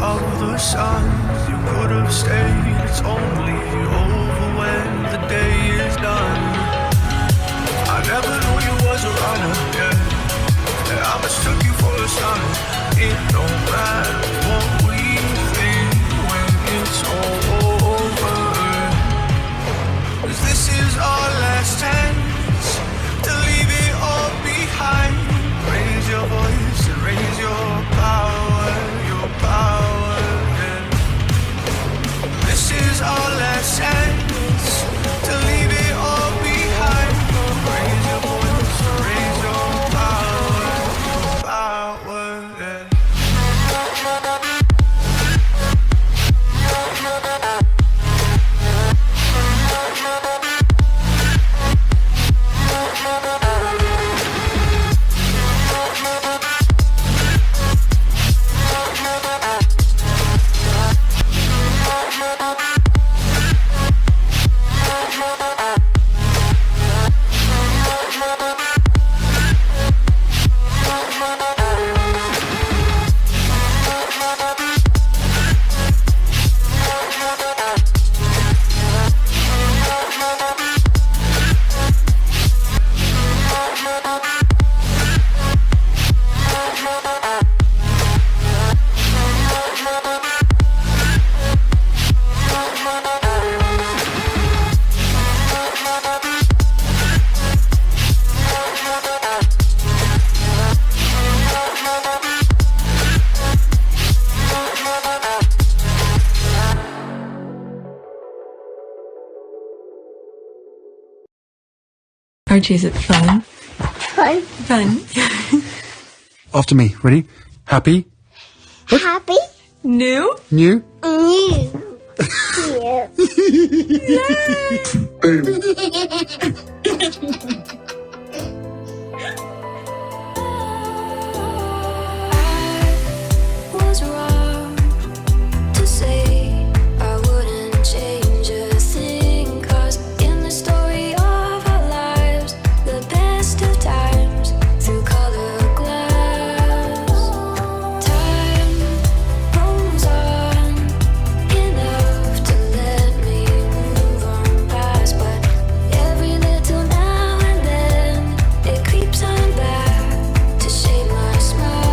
of the sun. You could have stayed, it's only over when the day is done. I never knew you was a runner, yeah. I mistook you for a son. It don't matter what we think when it's all over. 'Cause this is our last chance to leave it all behind. Raise your voice and raise your power, yeah. This is our last chance to leave it all behind. Raise your voice, raise your power, yeah. Archie, is it fun? Fun. Fun. After me. Ready? Happy? Happy. New? New? New. Yeah. Boom. Was wrong to say I wouldn't change a thing, 'cause in the story of our lives, the best of times through color glass, time rolls on enough to let me move on past, but every little now and then it creeps on back to shape my smile.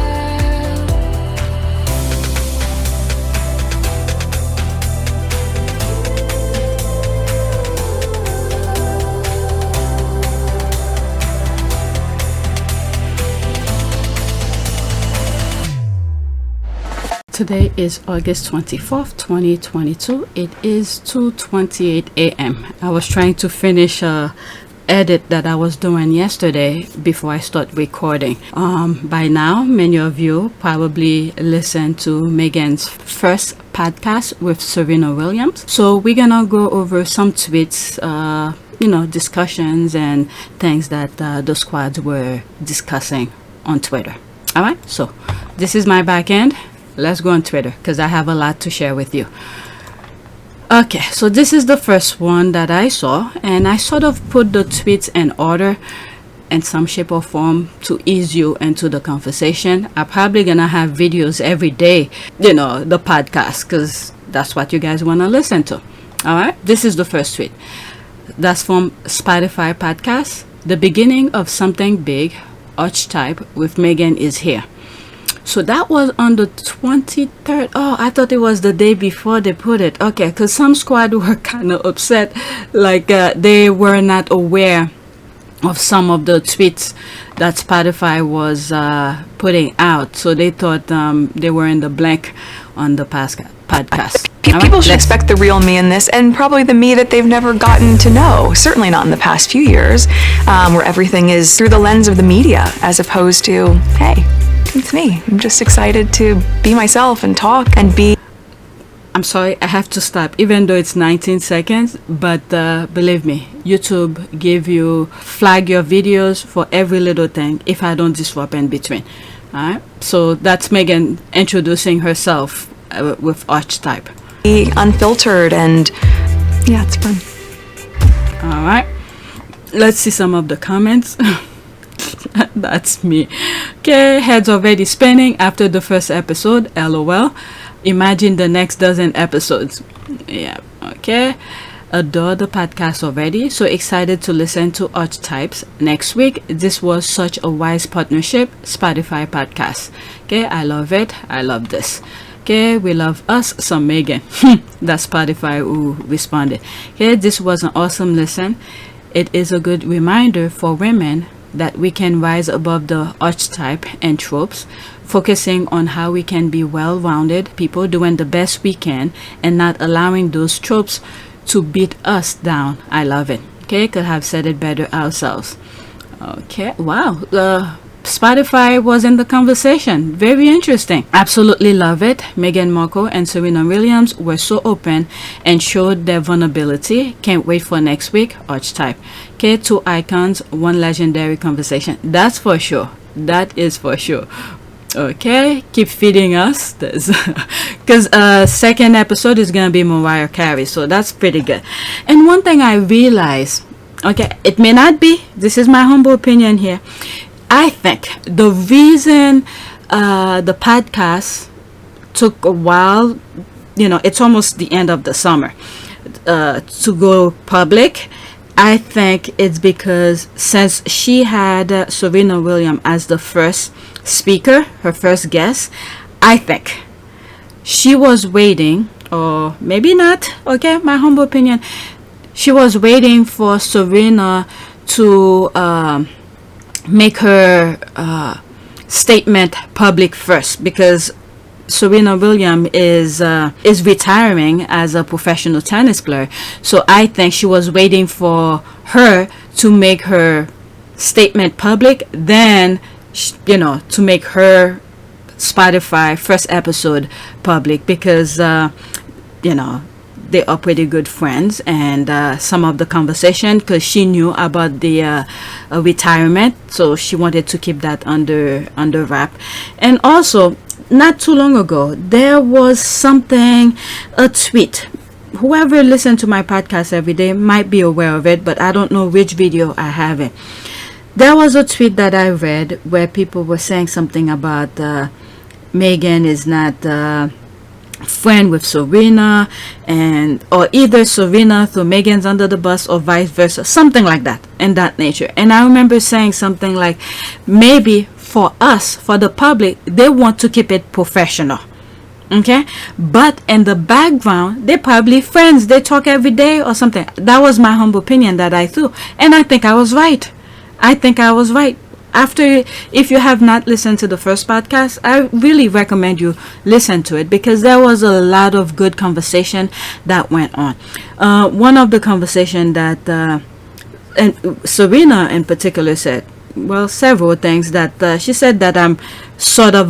Today is August 24th, 2022. It is 2:28 a.m. I was trying to finish a edit that I was doing yesterday before I start recording. By now, many of you probably listened to Meghan's first podcast with Serena Williams. So we're gonna go over some tweets, discussions and things that the squads were discussing on Twitter. All right, so this is my back end. Let's go on Twitter because I have a lot to share with you. Okay, so this is the first one that I saw, and I sort of put the tweets in order in some shape or form to ease you into the conversation. I'm probably gonna have videos every day, the podcast, because that's what you guys want to listen to. All right, this is the first tweet. That's from Spotify podcast. The beginning of something big, ArcheType with Meghan is here. So that was on the 23rd. Oh, I thought it was the day before they put it. Okay, because some squad were kind of upset, like they were not aware of some of the tweets that Spotify was putting out. So they thought they were in the blank on the podcast. People should expect the real me in this, and probably the me that they've never gotten to know. Certainly not in the past few years, where everything is through the lens of the media, as opposed to, hey, it's me. I'm just excited to be myself and talk and be. I'm sorry, I have to stop, even though it's 19 seconds, but believe me, YouTube flag your videos for every little thing if I don't disrupt in between. Alright, so that's Meghan introducing herself with ArcheType. Be unfiltered, and yeah, it's fun. Alright, let's see some of the comments. That's me. Okay, heads already spinning after the first episode, LOL. imagine the next dozen episodes. Yeah, okay. Adore the podcast already. So excited to listen to ArcheTypes next week. This was such a wise partnership. Spotify podcast. Okay, I love it. I love this. Okay, we love us some Meghan. That's Spotify who responded. Okay, this was an awesome listen. It is a good reminder for women that we can rise above the archetype and tropes, focusing on how we can be well-rounded people doing the best we can and not allowing those tropes to beat us down. I love it. Okay, could have said it better ourselves. Okay, wow. Spotify was in the conversation. Very interesting. Absolutely love it. Meghan Markle and Serena Williams were so open and showed their vulnerability. Can't wait for next week. ArcheType. Okay, two icons, one legendary conversation. That's for sure. That is for sure. Okay, keep feeding us, because second episode is gonna be Mariah Carey, so that's pretty good. And one thing I realized, okay, it may not be, this is my humble opinion here, I think the reason the podcast took a while, it's almost the end of the summer, to go public, I think it's because since she had Serena Williams as the first speaker, her first guest, I think she was waiting, or maybe not, okay, my humble opinion, she was waiting for Serena to make her statement public first, because Serena Williams is retiring as a professional tennis player. So I think she was waiting for her to make her statement public, then to make her Spotify first episode public, because they are pretty good friends, and some of the conversation, because she knew about the retirement, so she wanted to keep that under wrap. And also, not too long ago, there was a tweet. Whoever listened to my podcast every day might be aware of it, but I don't know which video I have it. There was a tweet that I read where people were saying something about Meghan is not friend with Serena, or either Serena threw Meghan's under the bus or vice versa, something like that, in that nature. And I remember saying something like, maybe for us, for the public, they want to keep it professional, okay, but in the background they're probably friends, they talk every day or something. That was my humble opinion that I threw, and I think I was right. After, if you have not listened to the first podcast, I really recommend you listen to it, because there was a lot of good conversation that went on. One of the conversation that and Serena in particular said, well, several things that she said that I'm sort of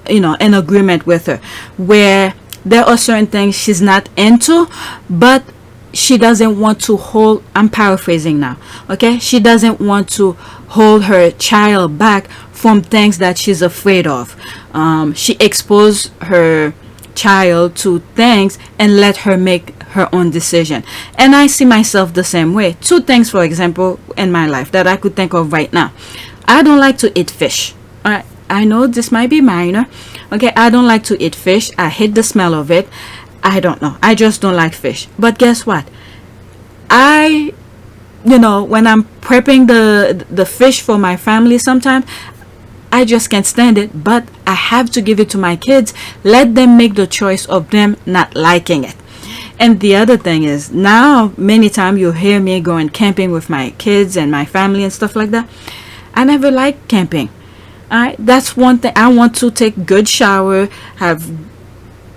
in agreement with her, where there are certain things she's not into, but she doesn't want to hold, I'm paraphrasing now, okay, she doesn't want to hold her child back from things that she's afraid of. She exposed her child to things and let her make her own decision, and I see myself the same way. Two things, for example, in my life that I could think of right now. I don't like to eat fish. All right, I know this might be minor, okay, I don't like to eat fish. I hate the smell of it. I don't know, I just don't like fish. But guess what, when I'm prepping the fish for my family, sometimes I just can't stand it, but I have to give it to my kids, let them make the choice of them not liking it. And the other thing is, now many times you hear me going camping with my kids and my family and stuff like that. I never liked camping. Alright, that's one thing. I want to take good shower, have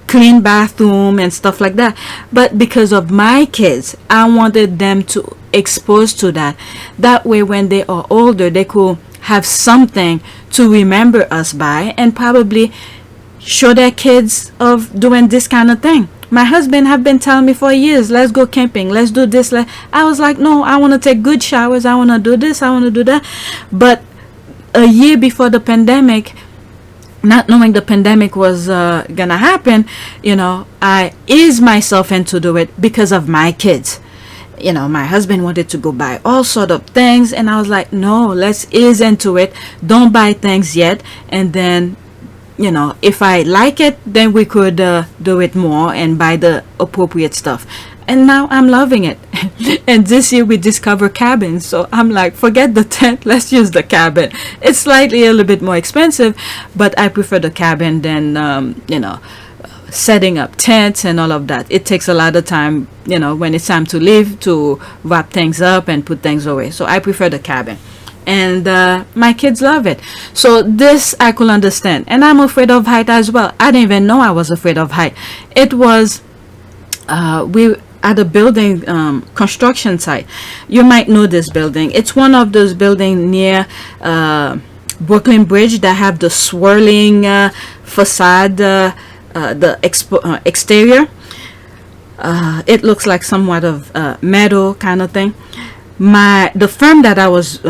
clean bathroom and stuff like that, but because of my kids, I wanted them to expose to that way when they are older, they could have something to remember us by, and probably show their kids of doing this kind of thing. My husband have been telling me for years, let's go camping, let's do this. I was like, no, I want to take good showers, I want to do this, I want to do that. But a year before the pandemic, not knowing the pandemic was gonna happen, I eased myself into do it because of my kids. My husband wanted to go buy all sort of things, and I was like, no, let's ease into it, don't buy things yet, and then you know, if I like it, then we could do it more and buy the appropriate stuff. And now I'm loving it. And this year we discovered cabins, so I'm like, forget the tent, let's use the cabin. It's slightly a little bit more expensive, but I prefer the cabin than you know, setting up tents and all of that. It takes a lot of time, you know, when it's time to leave, to wrap things up and put things away. So I prefer the cabin. And my kids love it. So this I could understand. And I'm afraid of height as well. I didn't even know I was afraid of height. It was we at a building construction site. You might know this building. It's one of those buildings near Brooklyn Bridge that have the swirling facade, the exterior. It looks like somewhat of metal kind of thing. The firm that I was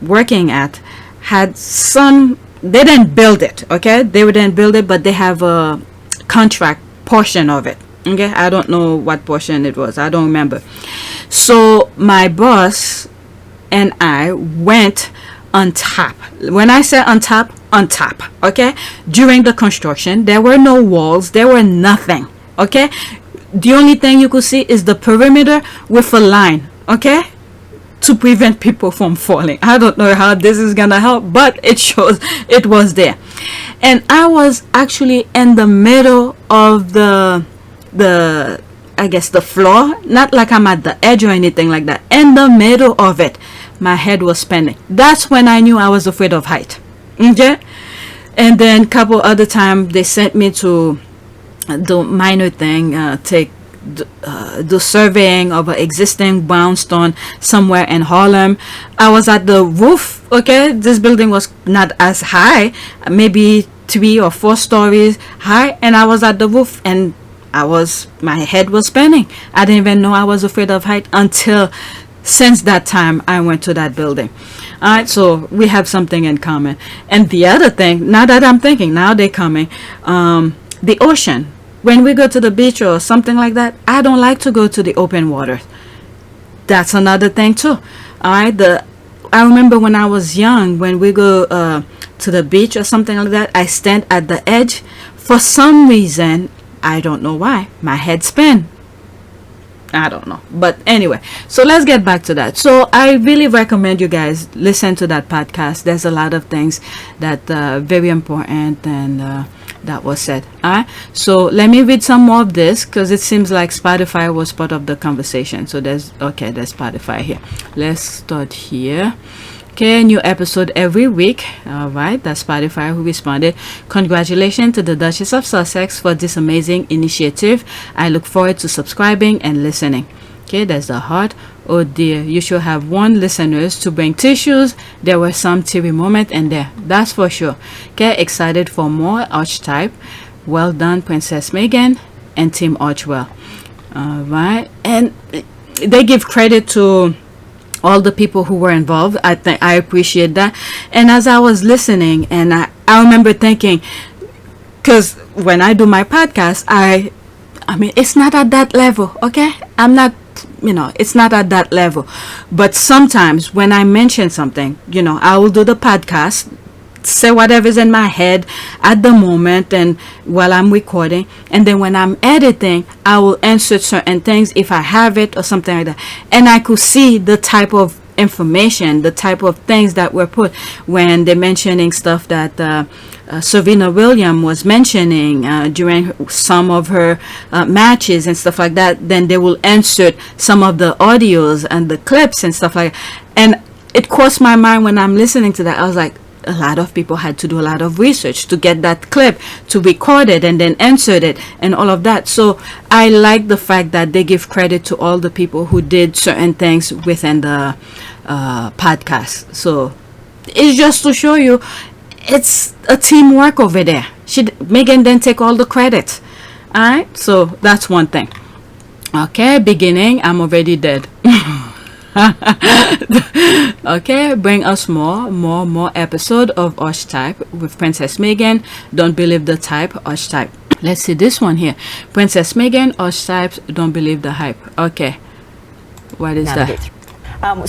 working at had some, they didn't build it, okay? They didn't build it, but they have a contract portion of it, okay? I don't know what portion it was. I don't remember. So my boss and I went on top. When I say on top, okay? During the construction, there were no walls. There were nothing, okay? The only thing you could see is the perimeter with a line, okay? To prevent people from falling. I don't know how this is gonna help, but it shows it was there. And I was actually in the middle of the I guess the floor, not like I'm at the edge or anything like that. In the middle of it, my head was spinning. That's when I knew I was afraid of height. Okay? And then a couple other times they sent me to do minor thing, take the surveying of an existing brownstone somewhere in Harlem. I was at the roof, okay? This building was not as high, maybe 3 or 4 stories high, and I was at the roof and my head was spinning. I didn't even know I was afraid of height until since that time I went to that building. All right, so we have something in common. And the other thing, now that I'm thinking, now they're coming, the ocean. When we go to the beach or something like that, I don't like to go to the open water. That's another thing too. All right, I remember when I was young, when we go to the beach or something like that, I stand at the edge. For some reason, I don't know why, my head spin. I don't know, but anyway, so let's get back to that. So I really recommend you guys listen to that podcast. There's a lot of things that very important and that was said. All right, so let me read some more of this because it seems like Spotify was part of the conversation. So there's Spotify here. Let's start here. Okay, new episode every week. All right, that's Spotify who responded. Congratulations to the Duchess of Sussex for this amazing initiative. I look forward to subscribing and listening. Okay, there's the heart. Oh dear, you should have warned listeners to bring tissues. There were some teary moments in there. That's for sure. Okay, excited for more ArcheType. Well done, Princess Meghan and Team Archwell. All right, and they give credit to all the people who were involved. I think I appreciate that. And as I was listening, and I remember thinking, because when I do my podcast, I mean, it's not at that level, okay? I'm not, it's not at that level. But sometimes when I mention something, I will do the podcast, say whatever's in my head at the moment and while I'm recording, and then when I'm editing, I will insert certain things if I have it or something like that, and I could see the type of information, the type of things that were put when they're mentioning stuff that Serena Williams was mentioning during some of her matches and stuff like that. Then they will insert some of the audios and the clips and stuff like that, and it crossed my mind when I'm listening to that. I was like, a lot of people had to do a lot of research to get that clip, to record it and then insert it and all of that. So I like the fact that they give credit to all the people who did certain things within the podcast. So it's just to show you it's a teamwork over there. Meghan didn't take all the credit. All right, so that's one thing. Okay, beginning, I'm already dead. Okay, bring us more episode of ArcheType with Princess Meghan. Don't believe the type, ArcheType. Let's see this one here. Princess Meghan, ArcheTypes, don't believe the hype. Okay, what is that?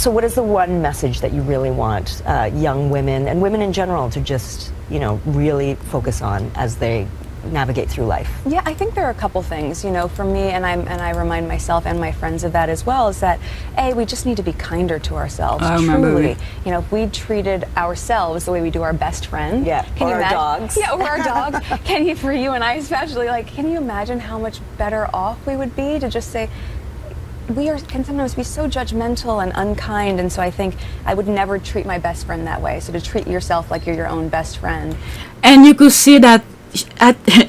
So what is the one message that you really want young women and women in general to just really focus on as they navigate through life? Yeah, I think there are a couple things, for me, and I remind myself and my friends of that as well, is that, we just need to be kinder to ourselves, truly. If we treated ourselves the way we do our best friend. Yeah, or our dogs. Yeah, or our dogs. For you and I especially, can you imagine how much better off we would be to just say, can sometimes be so judgmental and unkind, and so I think I would never treat my best friend that way. So to treat yourself like you're your own best friend. And you could see that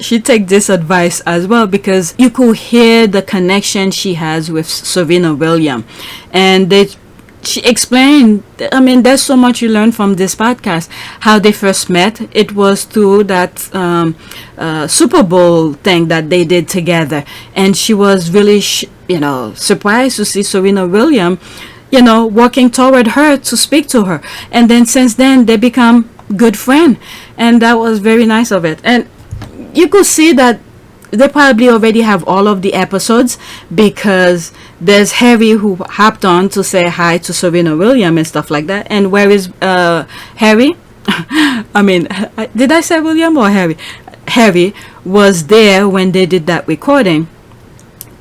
she take this advice as well, because you could hear the connection she has with Serena Williams, and she explained, there's so much you learn from this podcast. How they first met, it was through that Super Bowl thing that they did together, and she was really surprised to see Serena Williams walking toward her to speak to her, and then since then they become good friend, and that was very nice of it. And you could see that they probably already have all of the episodes, because there's Harry who hopped on to say hi to Serena Williams and stuff like that. And where is Harry? Did I say William or Harry? Harry was there when they did that recording.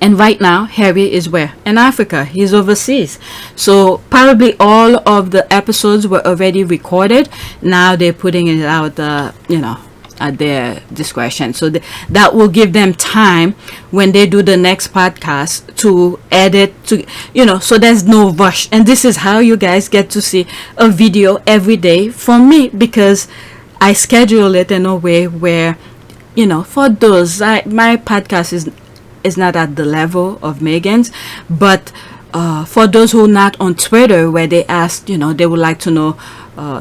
And right now, Harry is where? In Africa. He's overseas. So probably all of the episodes were already recorded. Now they're putting it out, at their discretion. So that will give them time when they do the next podcast to edit, so there's no rush. And this is how you guys get to see a video every day from me, because I schedule it in a way where, for those, my podcast is not at the level of Meghan's, but for those who are not on Twitter, where they asked, they would like to know,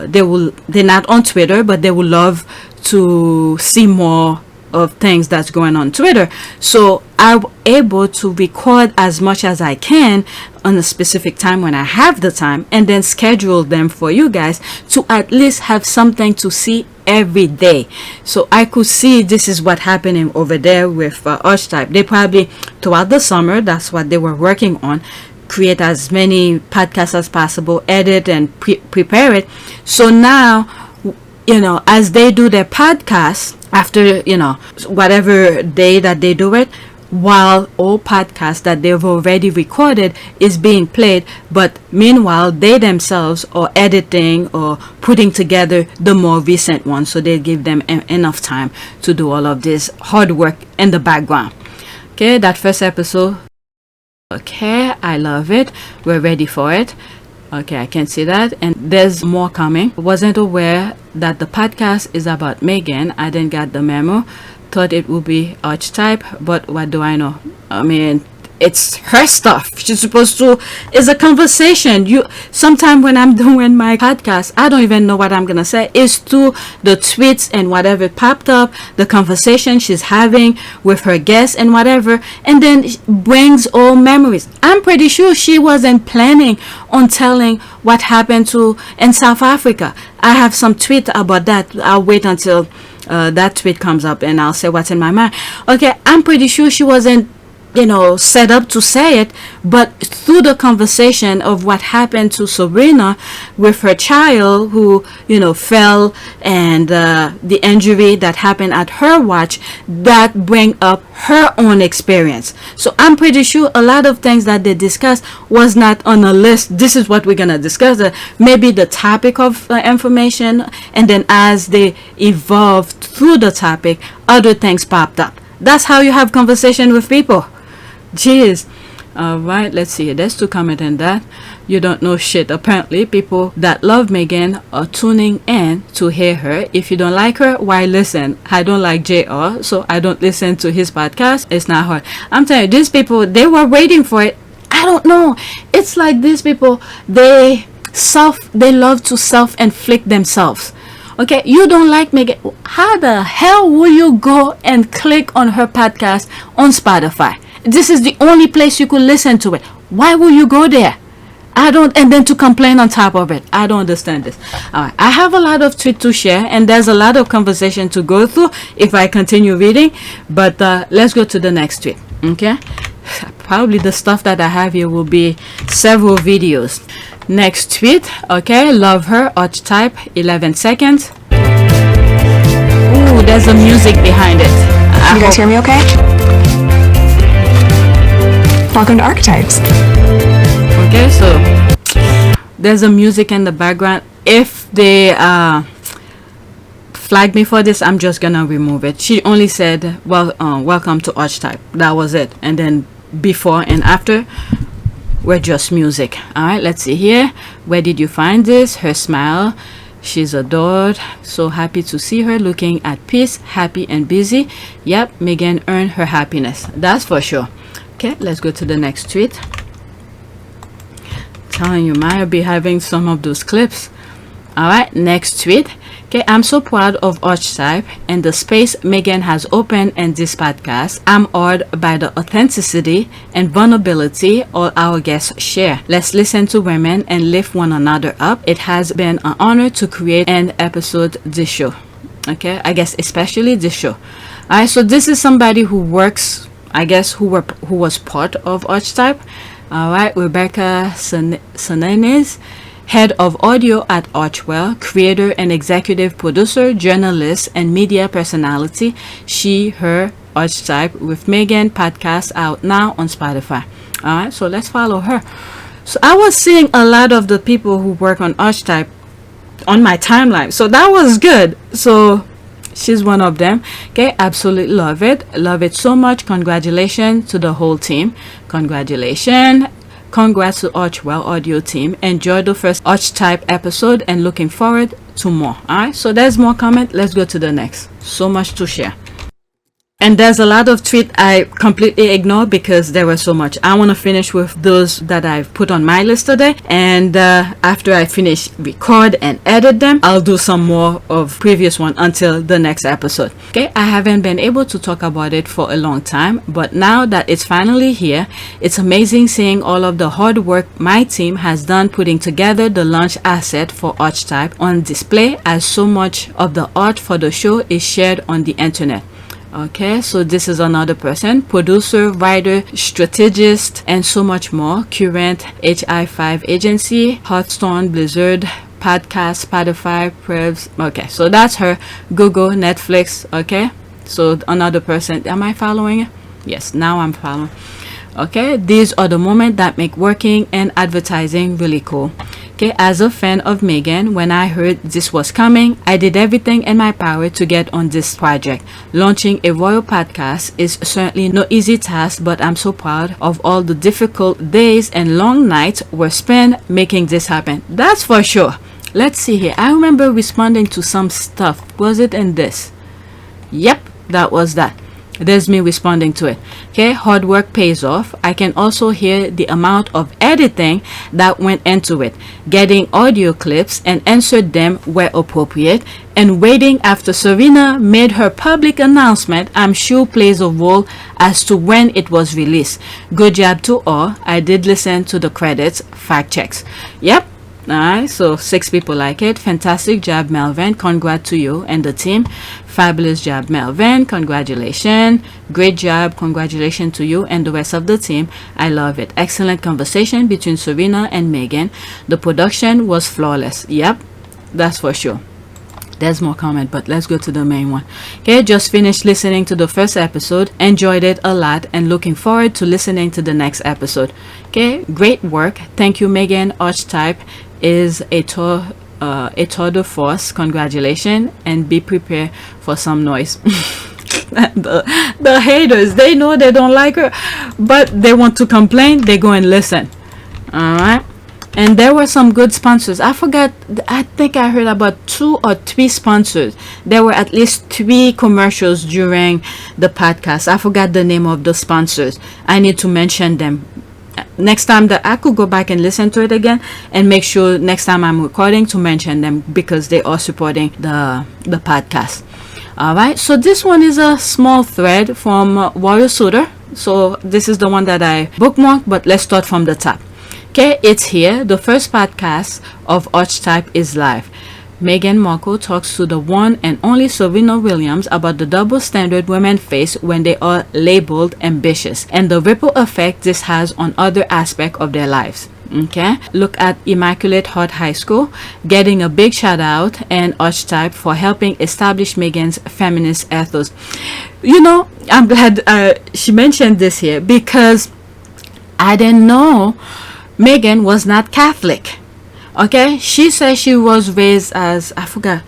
they're not on Twitter, but they would love to see more of things that's going on Twitter. So I'm able to record as much as I can on a specific time when I have the time, and then schedule them for you guys to at least have something to see every day. So I could see this is what happening over there with ArcheTypes. They probably throughout the summer, that's what they were working on, create as many podcasts as possible, edit and prepare it. So now, as they do their podcast after, whatever day that they do it, while all podcasts that they've already recorded is being played, but meanwhile they themselves are editing or putting together the more recent ones, so they give them enough time to do all of this hard work in the background. Okay, that first episode, okay, I love it. We're ready for it. Okay, I can see that, and there's more coming. Wasn't aware that the podcast is about Meghan. I didn't get the memo. Thought it would be ArcheTypes, but what do I know? It's her stuff. She's supposed to. It's a conversation. Sometime when I'm doing my podcast, I don't even know what I'm gonna say. It's through the tweets and whatever popped up, the conversation she's having with her guests and whatever, and then it brings all memories. I'm pretty sure she wasn't planning on telling what happened in South Africa. I have some tweet about that. I'll wait until that tweet comes up and I'll say what's in my mind. Okay, I'm pretty sure she wasn't set up to say it, but through the conversation of what happened to Serena with her child who fell, and the injury that happened at her watch, that bring up her own experience. So I'm pretty sure a lot of things that they discussed was not on a list. This is what we're gonna discuss, maybe the topic of information, and then as they evolved through the topic, other things popped up. That's how you have conversation with people. Jeez. Alright, let's see. There's 2 comments in that. You don't know shit. Apparently, people that love Meghan are tuning in to hear her. If you don't like her, why listen? I don't like JR, so I don't listen to his podcast. It's not hard. I'm telling you, these people, they were waiting for it. I don't know. It's like these people, they love to self-inflict themselves. Okay, you don't like Meghan. How the hell will you go and click on her podcast on Spotify? This is the only place you could listen to it. Why will you go there? And then to complain on top of it. I don't understand this. All right, I have a lot of tweets to share, and there's a lot of conversation to go through if I continue reading. But let's go to the next tweet. Okay, probably the stuff that I have here will be several videos. Next tweet. Okay, love her. ArcheTypes, 11 seconds. Ooh, there's a music behind it. Can you guys hear me okay? Welcome to ArcheTypes. Okay, so there's a music in the background. If they flag me for this, I'm just gonna remove it. She only said, well, welcome to ArcheType. That was it. And then before and after were just music. All right, let's see here. Where did you find this? Her smile. She's adored. So happy to see her looking at peace, happy and busy. Yep, Meghan earned her happiness. That's for sure. Okay, let's go to the next tweet. Telling you, Maya be having some of those clips. All right, next tweet. Okay, I'm so proud of ArcheType and the space Meghan has opened in this podcast. I'm awed by the authenticity and vulnerability all our guests share. Let's listen to women and lift one another up. It has been an honor to create an episode this show. Okay, I guess especially this show. All right, so this is somebody who works, I guess, who was part of ArcheType. All right, Rebecca Sonanes, head of audio at Archwell, creator and executive producer, journalist, and media personality. She, her, ArcheType with Meghan podcast out now on Spotify. All right, so let's follow her. So I was seeing a lot of the people who work on ArcheType on my timeline, so that was good. So she's one of them. Okay, absolutely love it so much. Congratulations to the whole team. Congratulations. Congrats to Archwell audio team. Enjoy the first ArcheType episode and looking forward to more. Alright, so there's more comment. Let's go to the next. So much to share. And there's a lot of tweets I completely ignored because there were so much. I want to finish with those that I've put on my list today. And after I finish record and edit them, I'll do some more of previous one until the next episode. Okay, I haven't been able to talk about it for a long time, but now that it's finally here, it's amazing seeing all of the hard work my team has done putting together the launch asset for ArcheType on display, as so much of the art for the show is shared on the internet. Okay, so this is another person, producer, writer, strategist, and so much more. Current HI5 agency, Hearthstone, Blizzard, podcast, Spotify, Prevs. Okay, so that's her. Google, Netflix. Okay, so another person. Am I following? Yes, now I'm following. Okay, these are the moments that make working and advertising really cool. Okay, as a fan of Meghan, when I heard this was coming, I did everything in my power to get on this project. Launching a royal podcast is certainly no easy task, but I'm so proud of all the difficult days and long nights were spent making this happen. That's for sure. Let's see here. I remember responding to some stuff. Was it in this? Yep, that was that. There's me responding to it. Okay, hard work pays off. I can also hear the amount of editing that went into it, getting audio clips and insert them where appropriate, and waiting after Serena made her public announcement. I'm sure plays a role as to when it was released. Good job to all. I did listen to the credits, fact checks. Yep. Alright, so 6 people like it. Fantastic job, Melvin. Congrats to you and the team. Fabulous job, Melvin. Congratulations. Great job. Congratulations to you and the rest of the team. I love it. Excellent conversation between Serena and Meghan. The production was flawless. Yep, that's for sure. There's more comment, but let's go to the main one. Okay, just finished listening to the first episode, enjoyed it a lot, and looking forward to listening to the next episode. Okay, great work. Thank you, Meghan. ArcheType is a tour de force. Congratulations, and be prepared for some noise. the haters, they know they don't like her, but they want to complain. They go and listen. All right. And there were some good sponsors. I forgot, I think I heard about 2 or 3 sponsors. There were at least 3 commercials during the podcast. I forgot the name of the sponsors. I need to mention them. Next time that I could go back and listen to it again and make sure next time I'm recording to mention them because they are supporting the podcast. Alright, so this one is a small thread from Warrior Suitor. So this is the one that I bookmarked, but let's start from the top. Okay, it's here. The first podcast of ArcheType is live. Meghan Markle talks to the one and only Serena Williams about the double standard women face when they are labeled ambitious and the ripple effect this has on other aspects of their lives. Okay, look at Immaculate Heart High School getting a big shout out, and ArcheType for helping establish Meghan's feminist ethos. You know, I'm glad she mentioned this here, because I didn't know Meghan was not Catholic. Okay, she said she was raised as, I forgot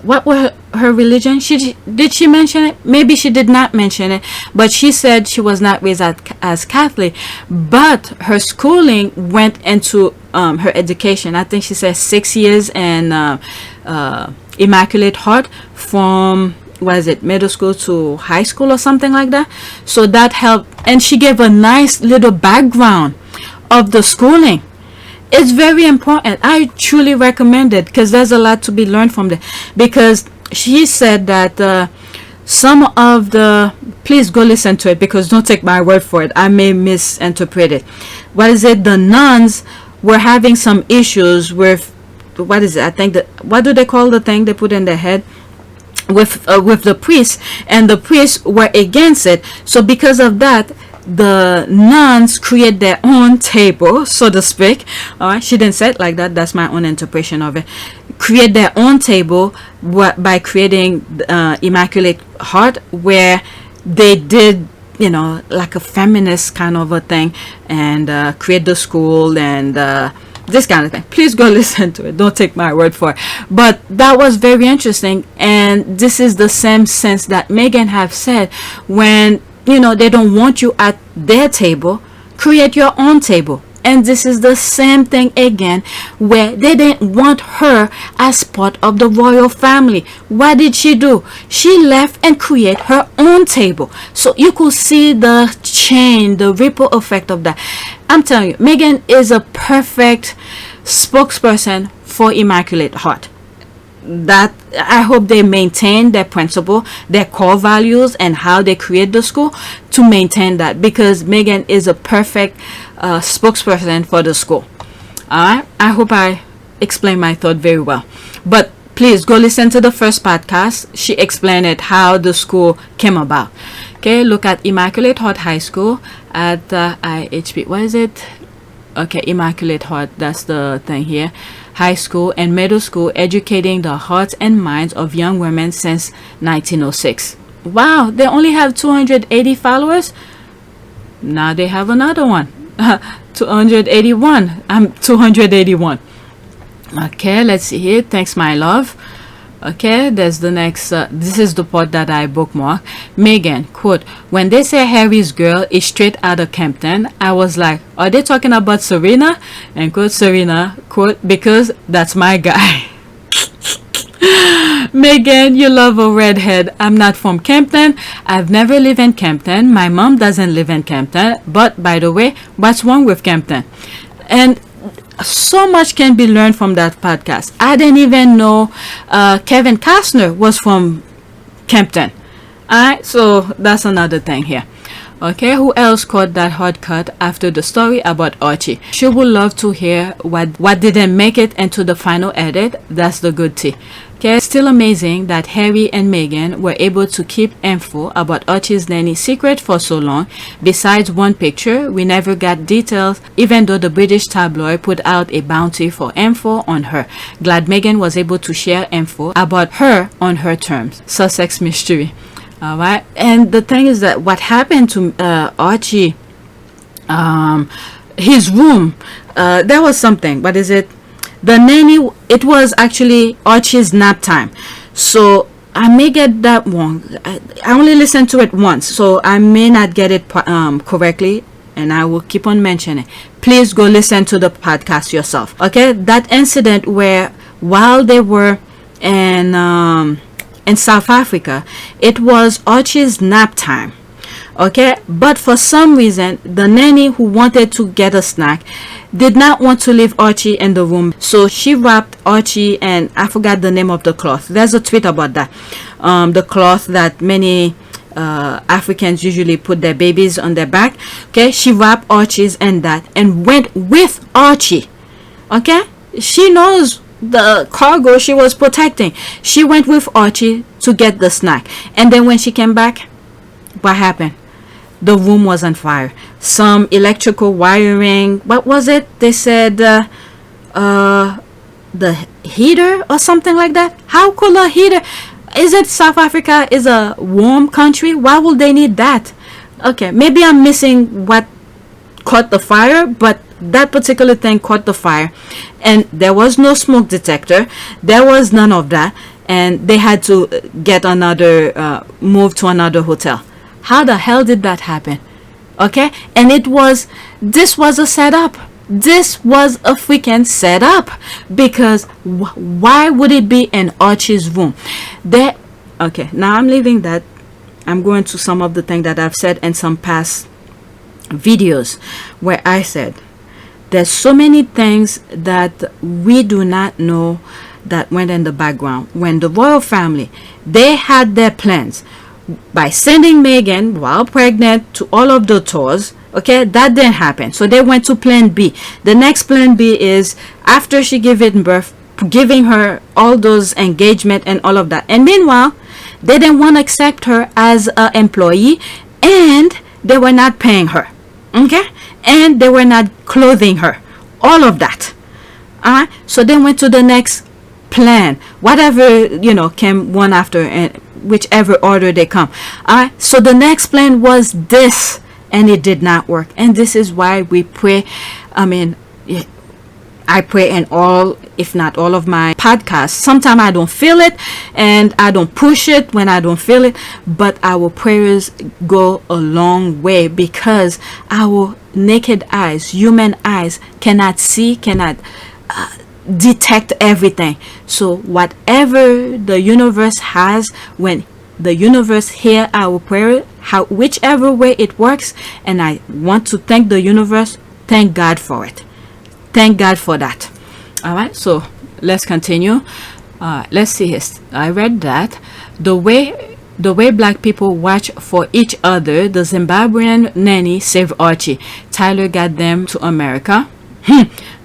what were her religion. Did she mention it? Maybe she did not mention it, but she said she was not raised as Catholic, but her schooling went into her education. I think she said 6 years in Immaculate Heart, from middle school to high school or something like that. So that helped, and she gave a nice little background of the schooling. It's very important. I truly recommend it, because there's a lot to be learned from there. Because she said that some of the, please go listen to it, because don't take my word for it, I may misinterpret it. The nuns were having some issues with, I think what do they call the thing they put in their head, with the priests, and the priests were against it. So because of that, the nuns create their own table, so to speak. She didn't say it like that, that's my own interpretation of it. Create their own table by creating Immaculate Heart, where they did, like a feminist kind of a thing, and create the school and this kind of thing. Please go listen to it, don't take my word for it. But that was very interesting, and this is the same sense that Meghan have said, when they don't want you at their table, create your own table. And this is the same thing again, where they didn't want her as part of the royal family. What did she do? She left and create her own table. So you could see the chain, the ripple effect of that. I'm telling you, Meghan is a perfect spokesperson for Immaculate Heart. That I hope they maintain their principle, their core values, and how they create the school, to maintain that, because Meghan is a perfect spokesperson for the school. Alright, I hope I explained my thought very well. But please go listen to the first podcast. She explained it, how the school came about. Okay, look at Immaculate Heart High School at IHP. What is it? Okay, Immaculate Heart, that's the thing here. High school and middle school, educating the hearts and minds of young women since 1906. Wow, they only have 280 followers. Now they have another one. 281. I'm 281. Okay, let's see here. Thanks, my love. Okay, there's the next. This is the part that I bookmark. Meghan, quote, when they say Harry's girl is straight out of Compton, I was like, are they talking about Serena? And quote, Serena, quote, because that's my guy. Meghan, you love a redhead. I'm not from Compton. I've never lived in Compton. My mom doesn't live in Compton. But by the way, what's wrong with Compton? And so much can be learned from that podcast. I didn't even know Kevin Costner was from Compton. Alright, so that's another thing here. Okay, who else caught that hard cut after the story about Archie? She would love to hear what didn't make it into the final edit. That's the good tea. Okay, it's still amazing that Harry and Meghan were able to keep info about Archie's nanny secret for so long. Besides one picture, we never got details, even though the British tabloid put out a bounty for info on her. Glad Meghan was able to share info about her on her terms. Sussex mystery. Alright, and the thing is that what happened to Archie, his room, there was something. What is it? The nanny, it was actually Archie's nap time. So I may get that wrong. I only listened to it once, so I may not get it correctly, and I will keep on mentioning it. Please go listen to the podcast yourself. Okay, that incident where while they were in South Africa, it was Archie's nap time. Okay, but for some reason the nanny, who wanted to get a snack, did not want to leave Archie in the room, so she wrapped Archie, and I forgot the name of the cloth. There's a tweet about that. The cloth that many Africans usually put their babies on their back. Okay, she wrapped Archie's in that and went with Archie. Okay, she knows the cargo she was protecting. She went with Archie to get the snack, and then when she came back, what happened? the room was on fire. Some electrical wiring. What was it? They said the heater or something like that. How could a heater? Is it South Africa is a warm country? Why would they need that? Okay, maybe I'm missing what caught the fire, but that particular thing caught the fire, and there was no smoke detector. There was none of that, and they had to get another move to another hotel. How the hell did that happen? Okay, and this was a setup. This was a freaking setup, because why would it be in Archie's room? Okay, now I'm leaving that. I'm going to some of the things that I've said in some past videos, where I said there's so many things that we do not know that went in the background. When the royal family, they had their plans by sending Meghan while pregnant to all of the tours. Okay, that didn't happen, so they went to plan B. The next plan B is after she gave birth, giving her all those engagement and all of that. And meanwhile, they didn't want to accept her as an employee, and they were not paying her. Okay, and they were not clothing her. All of that. Alright, so they went to the next plan, whatever came one after, and whichever order they come. Alright, so the next plan was this, and it did not work. And this is why we pray. I pray in all, if not all of my podcasts. Sometimes I don't feel it, and I don't push it when I don't feel it, but our prayers go a long way, because our naked eyes, human eyes, cannot see, cannot detect everything. So whatever the universe has, when the universe hear our prayer, whichever way it works, and I want to thank the universe, thank God for it. Thank God for that. All right, so let's continue. Let's see this. I read that the way black people watch for each other, the Zimbabwean nanny saved Archie. Tyler got them to America.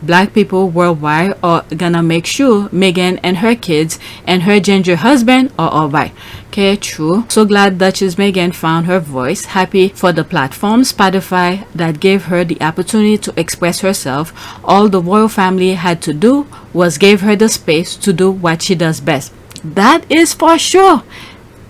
Black people worldwide are gonna make sure Meghan and her kids and her ginger husband are alright. Okay, true. So glad Duchess Meghan found her voice. Happy for the platform Spotify that gave her the opportunity to express herself. All the royal family had to do was give her the space to do what she does best. That is for sure.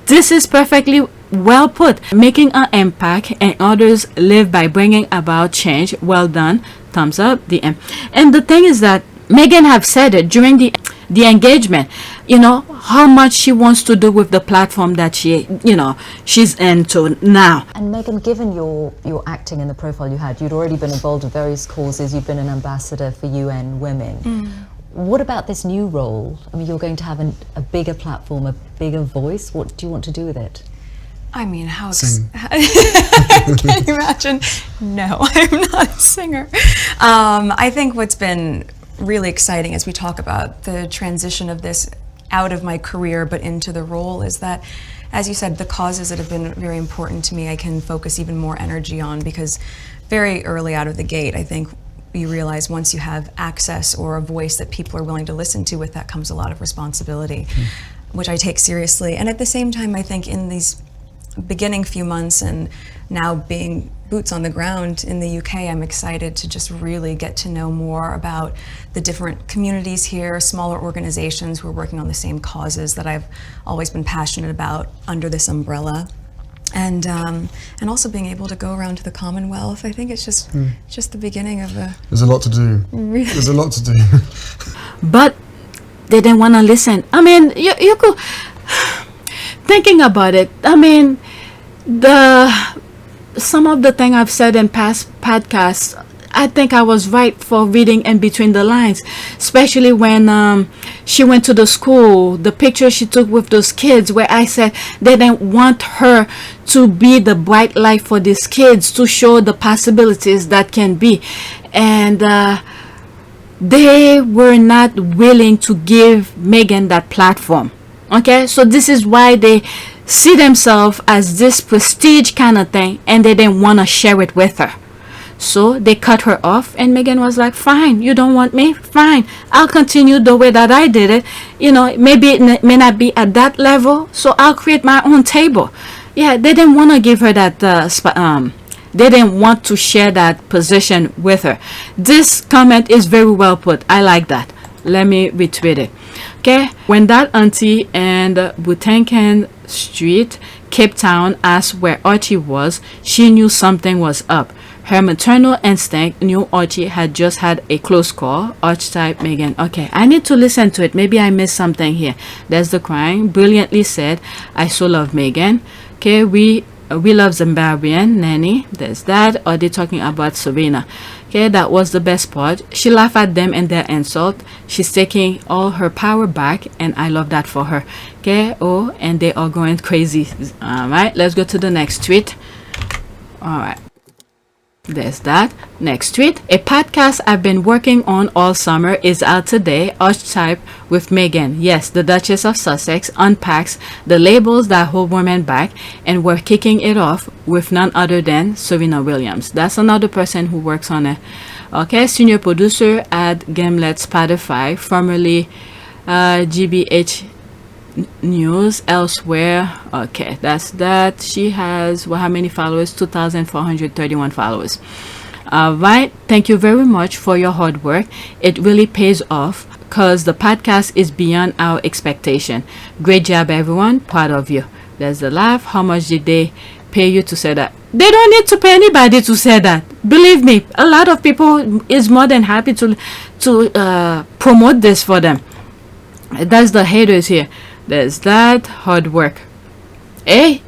This is perfectly well put. Making an impact, and others live by bringing about change. Well done. Thumbs up. The end. And the thing is that Meghan have said it during the engagement, how much she wants to do with the platform that she's into now. And Meghan, given your acting and the profile you had, you'd already been involved in various causes. You've been an ambassador for UN Women. What about this new role? I mean, you're going to have a bigger platform, a bigger voice. What do you want to do with it? I mean, how Sing. can you imagine? No, I'm not a singer. I think what's been really exciting as we talk about the transition of this out of my career but into the role is that, as you said, the causes that have been very important to me, I can focus even more energy on, because very early out of the gate, I think you realize once you have access or a voice that people are willing to listen to, with that comes a lot of responsibility, which I take seriously. And at the same time, I think in these beginning few months and now being boots on the ground in the UK, I'm excited to just really get to know more about the different communities here, smaller organizations who are working on the same causes that I've always been passionate about under this umbrella. And also being able to go around to the Commonwealth. I think it's just the beginning of a... There's a lot to do. Really? There's a lot to do. But they didn't want to listen. I mean, you could... Thinking about it, I mean, some of the thing I've said in past podcasts, I think I was right for reading in between the lines, especially when she went to the school, the picture she took with those kids, where I said they didn't want her to be the bright light for these kids, to show the possibilities that can be. And they were not willing to give Meghan that platform. Okay, so this is why they see themselves as this prestige kind of thing, and they didn't want to share it with her. So they cut her off, and Meghan was like, fine, you don't want me? Fine, I'll continue the way that I did it. Maybe it may not be at that level, so I'll create my own table. Yeah, they didn't want to give her that they didn't want to share that position with her. This comment is very well put. I like that. Let me retweet it. Okay, when that auntie and Butankan Street, Cape Town, asked where Archie was, she knew something was up. Her maternal instinct knew Archie had just had a close call. ArcheType Meghan. Okay, I need to listen to it. Maybe I missed something here. There's the crying. Brilliantly said. I so love Meghan. Okay, we love Zimbabwean nanny. There's that. Are they talking about Serena? Okay, that was the best part. She laughed at them and their insult. She's taking all her power back, and I love that for her. Okay, oh, and they are going crazy. All right, let's go to the next tweet. All right. There's that. Next tweet. A podcast I've been working on all summer is out today. ArcheType with Meghan. Yes, the Duchess of Sussex unpacks the labels that hold women back, and we're kicking it off with none other than Serena Williams. That's another person who works on it. Okay, senior producer at Gimlet Spotify, formerly GBH News elsewhere. Okay, that's that. She has how many followers? 2,431 followers. All right, thank you very much for your hard work. It really pays off because the podcast is beyond our expectation. Great job, everyone. Proud of you. There's the laugh. How much did they pay you to say that? They don't need to pay anybody to say that. Believe me, a lot of people is more than happy to promote this for them. That's the haters here. There's that. Hard work. Hey,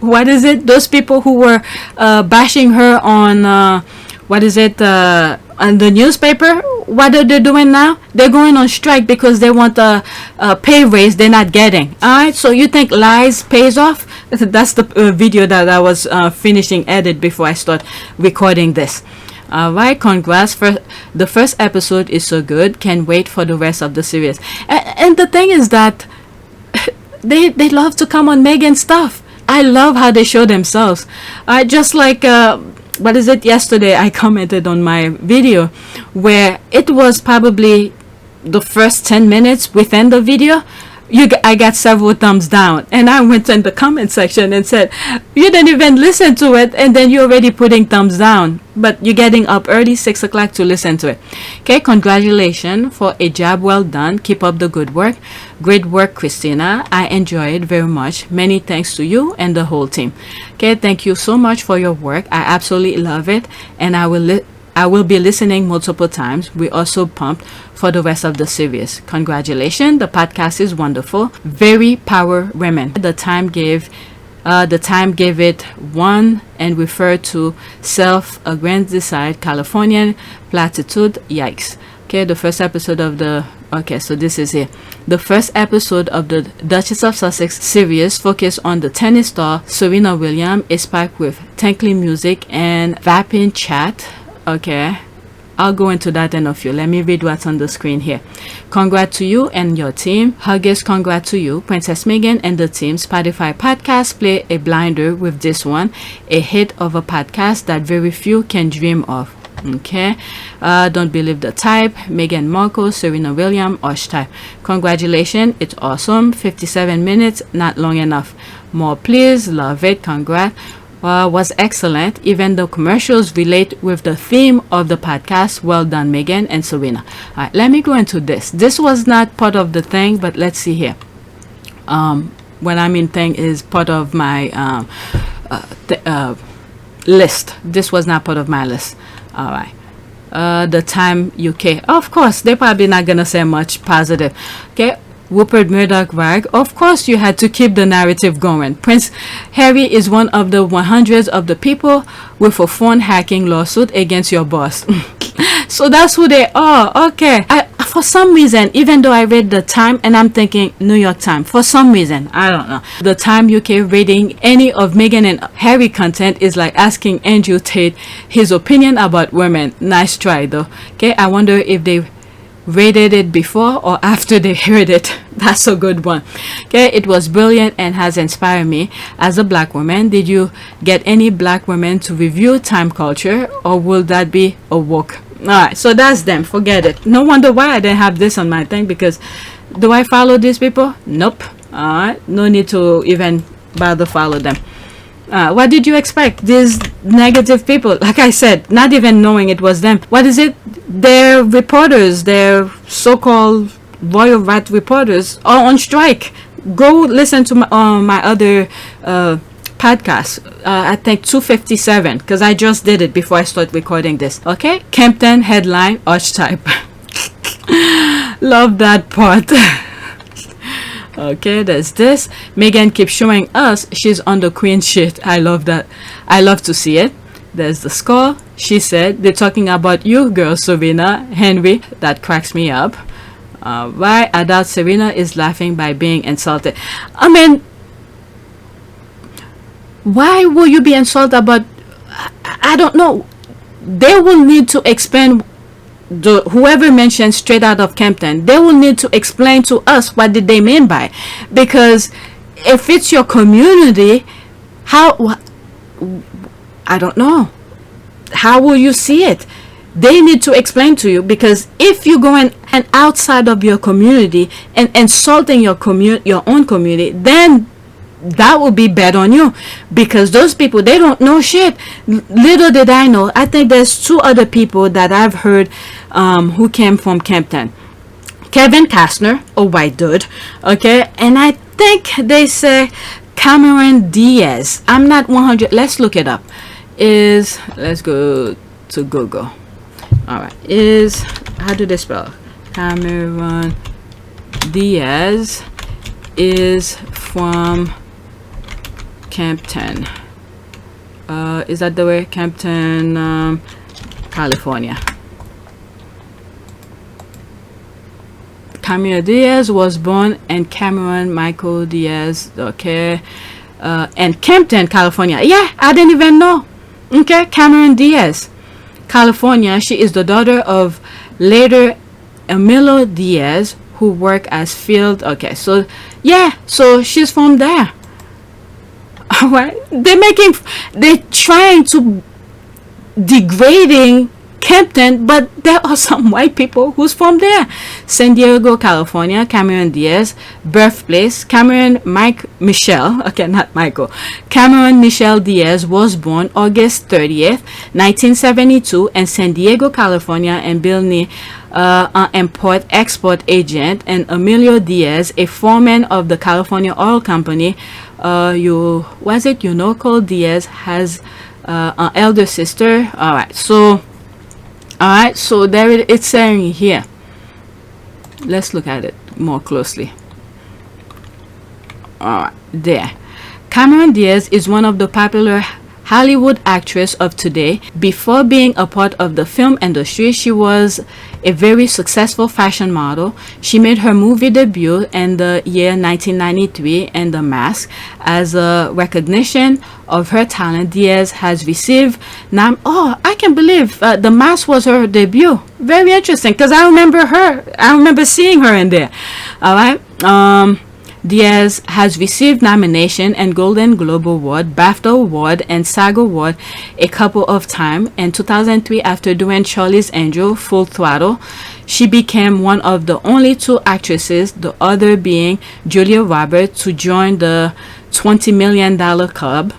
what is it? Those people who were bashing her on on the newspaper, what are they doing now? They're going on strike because they want a pay raise they're not getting. All right, so you think lies pays off? That's the video that I was finishing edit before I start recording this. All right, congrats for the first episode is so good. Can't wait for the rest of the series. And the thing is that they love to come on Meghan stuff. I love how they show themselves. Just like yesterday I commented on my video where it was probably the first 10 minutes within the video. I got several thumbs down, and I went in the comment section and said, you didn't even listen to it, and then you're already putting thumbs down, but you're getting up early 6 o'clock to listen to it. Okay, congratulations for a job well done. Keep up the good work. Great work, Christina. I enjoy it very much. Many thanks to you and the whole team. Okay, thank you so much for your work. I absolutely love it, and I will be listening multiple times. We're also pumped for the rest of the series. Congratulations, the podcast is wonderful. Very power women. The time gave it one and referred to self-aggrandized Californian platitude. Yikes. Okay, the first episode of the this is it. The first episode of the Duchess of Sussex series focused on the tennis star Serena Williams, is packed with tinkling music and vapid chat. Okay, I'll go into that in a few. Let me read what's on the screen here. Congrats to you and your team. Huggers, congrats to you. Princess Meghan and the team. Spotify podcast play a blinder with this one. A hit of a podcast that very few can dream of. Okay, don't believe the type. Meghan Markle, Serena Williams, ArcheType. Congratulations, it's awesome. 57 minutes, not long enough. More please, love it. Congrats. Was excellent. Even the commercials relate with the theme of the podcast. Well done, Meghan and Serena. All right, let me go into this. This was not part of the thing, but let's see here. What I mean thing is part of my list. This was not part of my list. All right. The Time UK. Of course, they're probably not gonna say much positive. Okay. Rupert Murdoch rag. Of course you had to keep the narrative going. Prince Harry is one of the 100s of the people with a phone hacking lawsuit against your boss. So that's who they are. Okay. For some reason, even though I read the Time and I'm thinking New York Times, for some reason, I don't know, the Time UK rating any of Meghan and Harry content is like asking Andrew Tate his opinion about women. Nice try though. Okay, I wonder if they rated it before or after they heard it. That's a good one. Okay, it was brilliant and has inspired me as a black woman. Did you get any black women to review time culture, or will that be a woke? All right, so that's them. Forget it. No wonder why I didn't have this on my thing, because do I follow these people? Nope. All right, no need to even bother follow them. What did you expect? These negative people, like I said, not even knowing it was them. What is it? They're reporters. They're so-called royal rat reporters are on strike. Go listen to my other podcast. I think 257, because I just did it before I start recording this. Okay, Compton headline ArcheType. Love that part. Okay, there's this. Meghan keeps showing us she's on the queen shit. I love that. I love to see it. There's the score. She said, they're talking about you, girl, Serena. Henry, that cracks me up. Why? I doubt Serena is laughing by being insulted. I mean, why will you be insulted about... I don't know. They will need to explain... whoever mentioned straight out of Compton, they will need to explain to us what did they mean by, because if it's your community, how, I don't know, how will you see it? They need to explain to you, because if you're going and outside of your community and insulting your own community, then that will be bad on you, because those people, they don't know shit. Little did I know, I think there's 2 other people that I've heard who came from Compton. Kevin Costner, a white dude, okay, and I think they say Cameran Diaz. I'm not 100. Let's look it up. Let's go to Google. All right, how do they spell Cameran Diaz? Is from Compton. Is that the way? Compton, California. Cameran Diaz was born in Cameran Michael Diaz, okay, and Compton, California. Yeah, I didn't even know. Okay, Cameran Diaz, California. She is the daughter of later Emilio Diaz, who work as field. Okay, so yeah, so she's from there. All right, they're trying to degrading Compton, but there are some white people who's from there. San Diego, California. Cameran Diaz, birthplace Cameran Michelle Diaz was born August 30th 1972 in San Diego, California, and Bill Nee, an import-export agent, and Emilio Diaz, a foreman of the California Oil Company. Unoco Diaz has an elder sister. All right, so there it's saying here. Let's look at it more closely. All right, there. Cameran Diaz is one of the popular Hollywood actress of today. Before being a part of the film industry, she was a very successful fashion model. She made her movie debut in the year 1993 in The Mask. As a recognition of her talent, Diaz has received I can believe The Mask was her debut. Very interesting, because I remember seeing her in there. All right. Diaz has received nomination and Golden Globe Award, BAFTA Award, and SAG Award a couple of times. In 2003, after doing Charlie's Angel, Full Throttle, she became one of the only 2 actresses, the other being Julia Roberts, to join the $20 million club.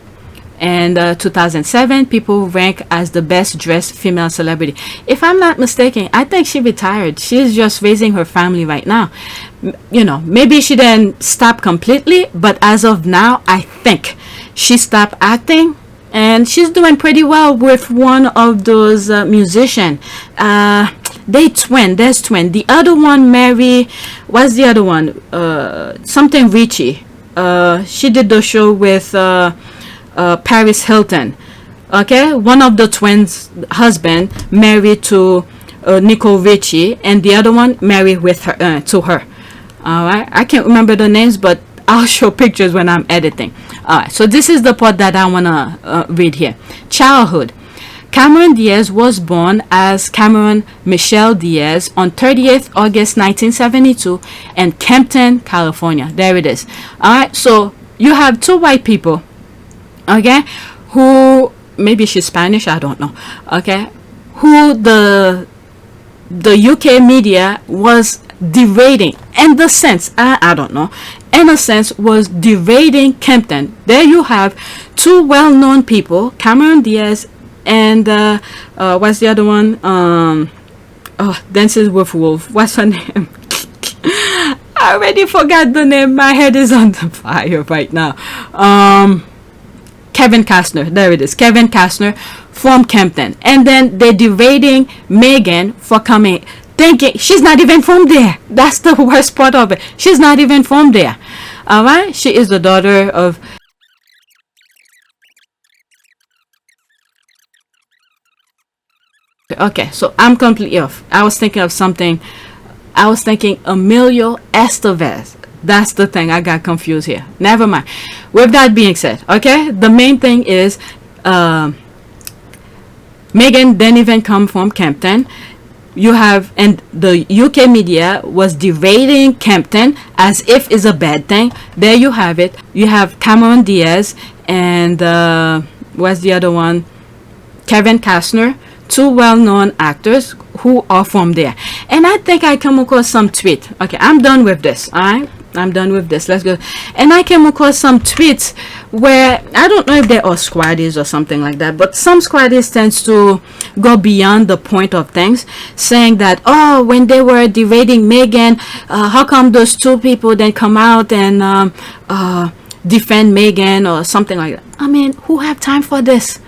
And 2007, people rank as the best dressed female celebrity. If I'm not mistaken, I think she retired. She's just raising her family right now. Maybe she didn't stop completely, but as of now, I think she stopped acting, and she's doing pretty well with one of those musicians. They twin. There's twin. The other one, Mary. What's the other one? Something Richie. She did the show with Paris Hilton. Okay, one of the twins' husband married to Nicole Richie, and the other one married with her to her. All right, I can't remember the names, but I'll show pictures when I'm editing. All right, so this is the part that I wanna read here. Childhood. Cameran Diaz was born as Cameran Michelle Diaz on 30th August 1972 in Compton, California. There it is. All right, so you have 2 white people, okay, who maybe she's Spanish, I don't know, okay, who the UK media was degrading in the sense, I don't know, in a sense, was derading Compton. There you have two well-known people, Cameran Diaz and what's the other one? Dances with Wolf. What's her name? I already forgot the name. My head is on the fire right now. Kevin Costner. There it is. Kevin Costner from Compton. And then they're derading Meghan for coming, thinking she's not even from there. That's the worst part of it. She's not even from there. All right? She is the daughter of... Okay, so I'm completely off. I was thinking of something. I was thinking Emilio Estevez. That's the thing. I got confused here. Never mind. With that being said, okay, the main thing is Meghan didn't even come from Compton. You have, and the UK media was derading Compton as if it's a bad thing. There you have it. You have Cameron Diaz and what's the other one? Kevin Costner. Two well-known actors who are from there. And I think I come across some tweet. Okay, I'm done with this. All right, I'm done with this. Let's go. And I came across some tweets where I don't know if they are squaddies or something like that, but some squaddies tends to go beyond the point of things, saying that, oh, when they were derading Meghan, how come those two people then come out and defend Meghan or something like that? I mean, who have time for this?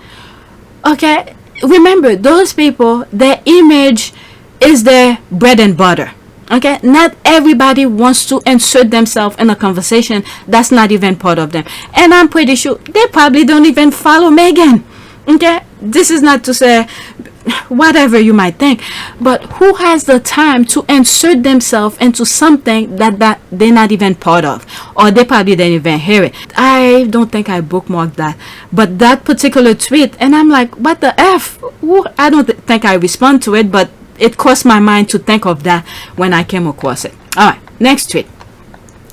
Okay. Remember, those people, their image is their bread and butter. Okay, not everybody wants to insert themselves in a conversation that's not even part of them. And I'm pretty sure they probably don't even follow Meghan. Okay, this is not to say whatever you might think, but who has the time to insert themselves into something that they're not even part of, or they probably didn't even hear it. I don't think I bookmarked that, but that particular tweet, and I'm like, what the F? Ooh, I don't think I respond to it, but it crossed my mind to think of that when I came across it. All right, next tweet.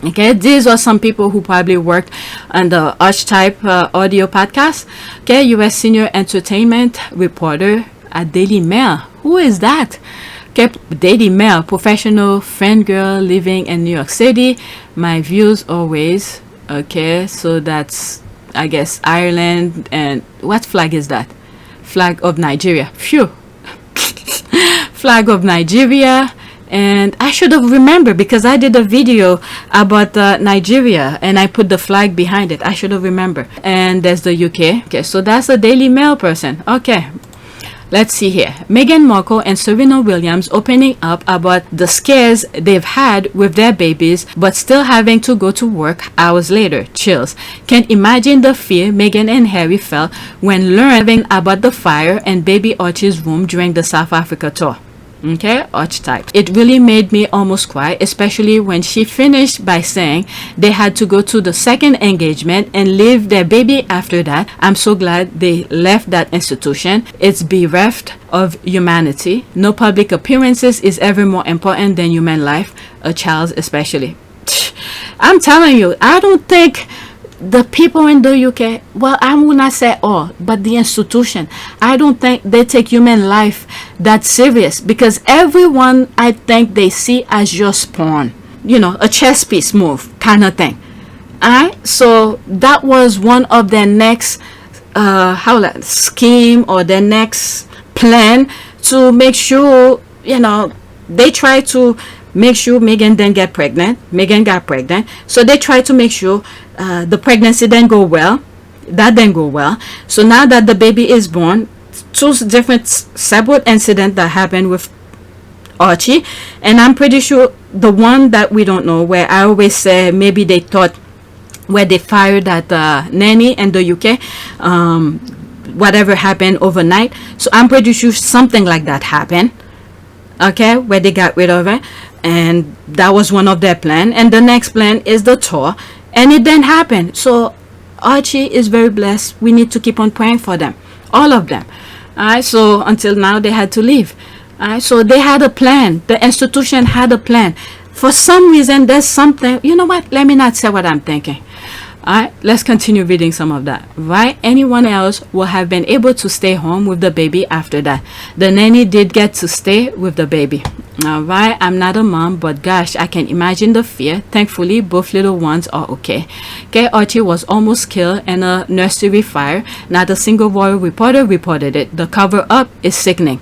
Okay, these are some people who probably worked on the ArcheType audio podcast. Okay, U.S. senior entertainment reporter at Daily Mail. Who is that? Okay, Daily Mail, professional fangirl living in New York City. My views always. Okay, so that's, I guess, Ireland. And what flag is that? Flag of Nigeria. Phew. Flag of Nigeria. And I should have remembered because I did a video about Nigeria and I put the flag behind it. I should have remembered. And there's the UK. Okay, so that's a Daily Mail person. Okay, let's see here. Meghan Markle and Serena Williams opening up about the scares they've had with their babies, but still having to go to work hours later. Chills. Can't imagine the fear Meghan and Harry felt when learning about the fire in baby Archie's room during the South Africa tour. Okay, ArcheTypes. It really made me almost cry, especially when she finished by saying they had to go to the second engagement and leave their baby after that. I'm so glad they left that institution. It's bereft of humanity. No public appearances is ever more important than human life, a child's especially. I'm telling you, I don't think the people in the UK, well, I will not say all, but the institution, I don't think they take human life that serious, because everyone, I think they see as just pawn, you know, a chess piece move kind of thing. Alright, so that was one of their next scheme or their next plan to make sure, you know, they try to make sure Meghan didn't get pregnant. Meghan got pregnant, so they tried to make sure the pregnancy didn't go well. That didn't go well. So now that the baby is born, two different separate incidents that happened with Archie, and I'm pretty sure the one that we don't know, where I always say maybe they thought where they fired that nanny in the UK, whatever happened overnight. So I'm pretty sure something like that happened. Okay, where they got rid of it, and that was one of their plan. And the next plan is the tour, and it didn't happen. So Archie is very blessed. We need to keep on praying for them, all of them. Alright, so until now they had to leave. Alright, so they had a plan. The institution had a plan. For some reason, there's something. You know what? Let me not say what I'm thinking. Alright, let's continue reading some of that. Why anyone else will have been able to stay home with the baby after that. The nanny did get to stay with the baby. All right, I'm not a mom, but gosh, I can imagine the fear. Thankfully, both little ones are okay. Okay, Archie was almost killed in a nursery fire. Not a single royal reporter reported it. The cover-up is sickening.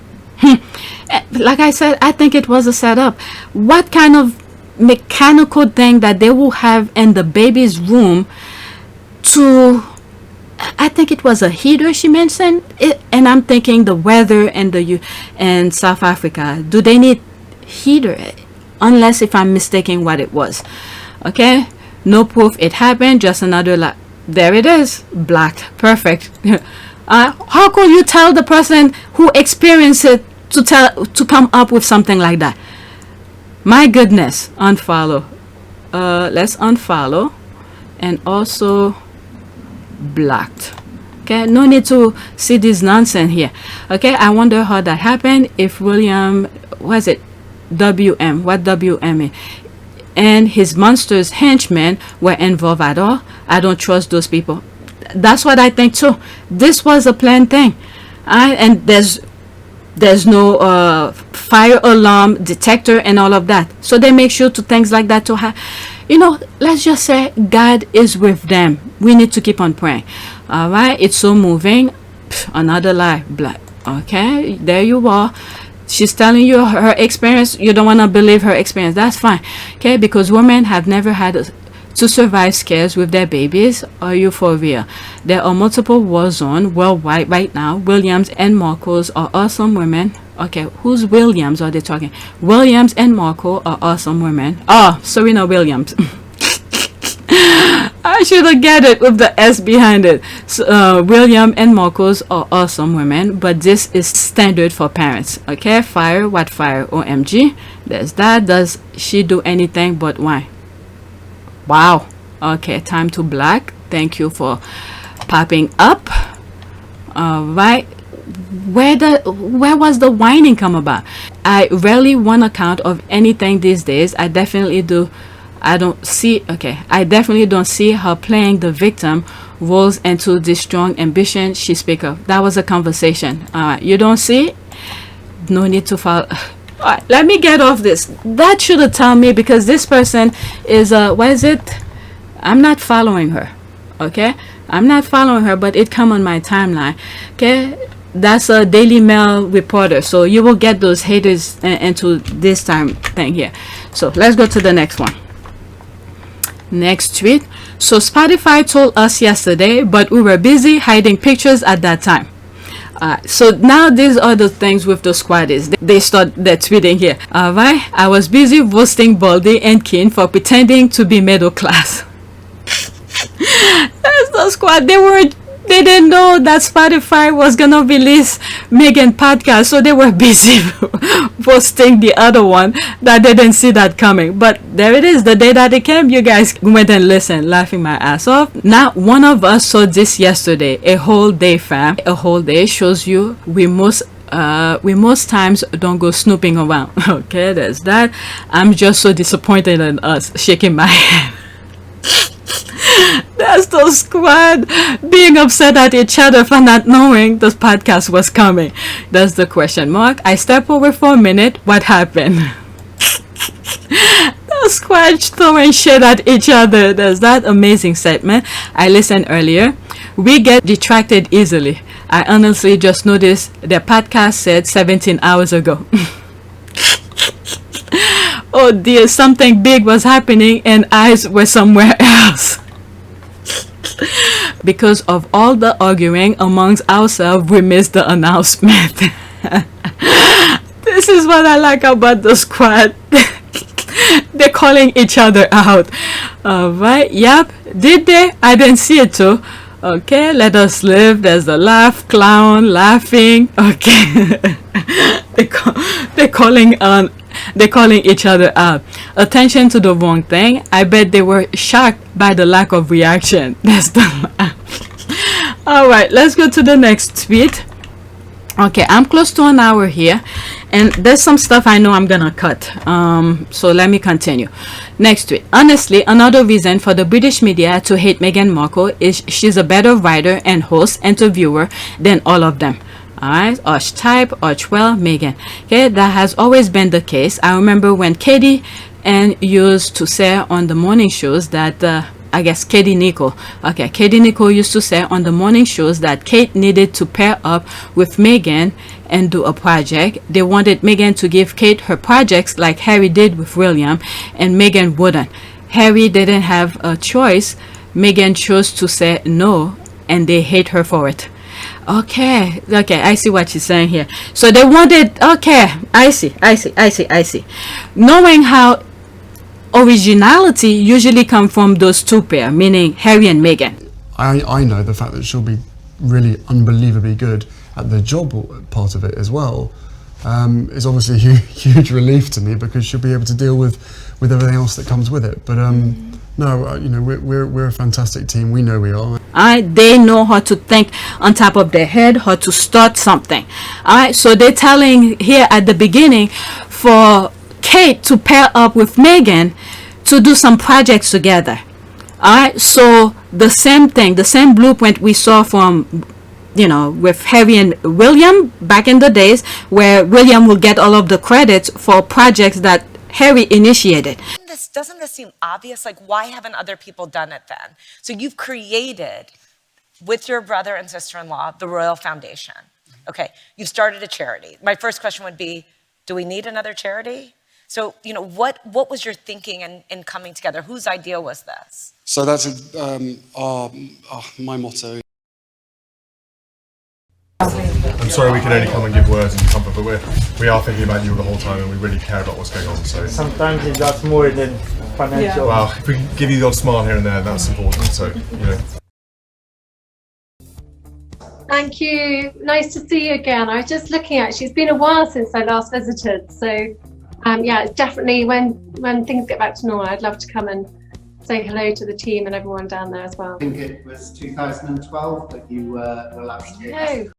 Like I said, I think it was a setup. What kind of mechanical thing that they will have in the baby's room to... I think it was a heater she mentioned it, and I'm thinking the weather and South Africa, do they need heater? Unless if I'm mistaking what it was. Okay, no proof it happened, just another there it is, blacked. Perfect. How could you tell the person who experienced it to come up with something like that? My goodness. Unfollow. Let's unfollow, and also blocked. Okay, no need to see this nonsense here. Okay, I wonder how that happened. If William, was it WM, what WM and his monsters henchmen were involved at all. I don't trust those people. That's what I think too. This was a planned thing. And there's no fire alarm detector and all of that, so they make sure to things like that to have, let's just say God is with them. We need to keep on praying. All right, it's so moving. Another lie, black. Okay, there you are. She's telling you her experience. You don't want to believe her experience. That's fine. Okay, because women have never had to survive scares with their babies. Are you for real? There are multiple war zones worldwide right now. Williams and Markles are awesome women. Okay, whose Williams are they talking? Williams and Markle are awesome women. Oh, Serena Williams. I should have get it with the S behind it. So, William and Markles are awesome women, but this is standard for parents. Okay, fire, what fire? OMG. There's that. Does she do anything but why? Wow. Okay, time to black. Thank you for popping up. All right. Where was the whining come about? I rarely want account of anything these days. I definitely don't see her playing the victim rolls into this strong ambition she speak of. That was a conversation. You don't see? No need to follow. Alright, let me get off this. That should have told me, because this person is what is it? I'm not following her. Okay, I'm not following her, but it come on my timeline. Okay, that's a Daily Mail reporter, so you will get those haters into this time thing here. So let's go to the next one. Next tweet. So Spotify told us yesterday, but we were busy hiding pictures at that time. So now these are the things with the squaddies. They start their tweeting here. Alright, I was busy roasting Baldy and Keen for pretending to be middle class. That's the squad. They didn't know that Spotify was gonna release Meghan podcast, so they were busy posting the other one that they didn't see that coming. But there it is, the day that it came, you guys went and listened, laughing my ass off. Now, one of us saw this yesterday. A whole day, fam. A whole day shows you we most times don't go snooping around. Okay, there's that. I'm just so disappointed in us, shaking my head. That's the squad being upset at each other for not knowing this podcast was coming. That's the question mark. I step over for a minute. What happened? The squad throwing shit at each other. There's that amazing segment. I listened earlier. We get distracted easily. I honestly just noticed the podcast said 17 hours ago. Oh dear, something big was happening and eyes were somewhere else. Because of all the arguing amongst ourselves, we missed the announcement. This is what I like about the squad. They're calling each other out. Alright, yep. Did they? I didn't see it too. Okay, let us live. There's the laugh, clown, laughing. Okay. They're calling each other out. Attention to the wrong thing. I bet they were shocked by the lack of reaction. That's the laugh. Alright, let's go to the next tweet. Okay, I'm close to an hour here, and there's some stuff I know I'm gonna cut. So let me continue. Next tweet. Honestly, another reason for the British media to hate Meghan Markle is she's a better writer and host, interviewer than all of them. Alright, ArcheType, Archwell, Meghan. Okay, that has always been the case. I remember when Katie and used to say on the morning shows that I guess Katie Nicole used to say on the morning shows that Kate needed to pair up with Meghan and do a project. They wanted Meghan to give Kate her projects like Harry did with William, and Meghan wouldn't. Harry didn't have a choice. Meghan chose to say no, and they hate her for it. Okay, I see what she's saying here. So they wanted, okay, I see. Knowing how originality usually come from those two pair, meaning Harry and Meghan. I know the fact that she'll be really unbelievably good at the job part of it as well is obviously a huge relief to me, because she'll be able to deal with everything else that comes with it. But no, you know, we're a fantastic team. We know we are. They know how to think on top of their head, how to start something. Alright, so they're telling here at the beginning for Kate to pair up with Meghan to do some projects together. Alright, so the same thing, the same blueprint we saw from, you know, with Harry and William back in the days, where William will get all of the credits for projects that Harry initiated. Doesn't this seem obvious? Like, why haven't other people done it then? So you've created, with your brother and sister-in-law, the Royal Foundation. Okay, you've started a charity. My first question would be, do we need another charity? So, you know, what was your thinking in coming together? Whose idea was this? So that's my motto. I'm sorry we can only come and give words and comfort, but we are thinking about you the whole time, and we really care about what's going on. So sometimes that's more than financial. Well, if we can give you the odd smile here and there, that's important. So, you know. Thank you. Nice to see you again. I was just looking at, it's been a while since I last visited. So yeah, definitely when things get back to normal, I'd love to come and say hello to the team and everyone down there as well. I think it was 2012 that you were last here.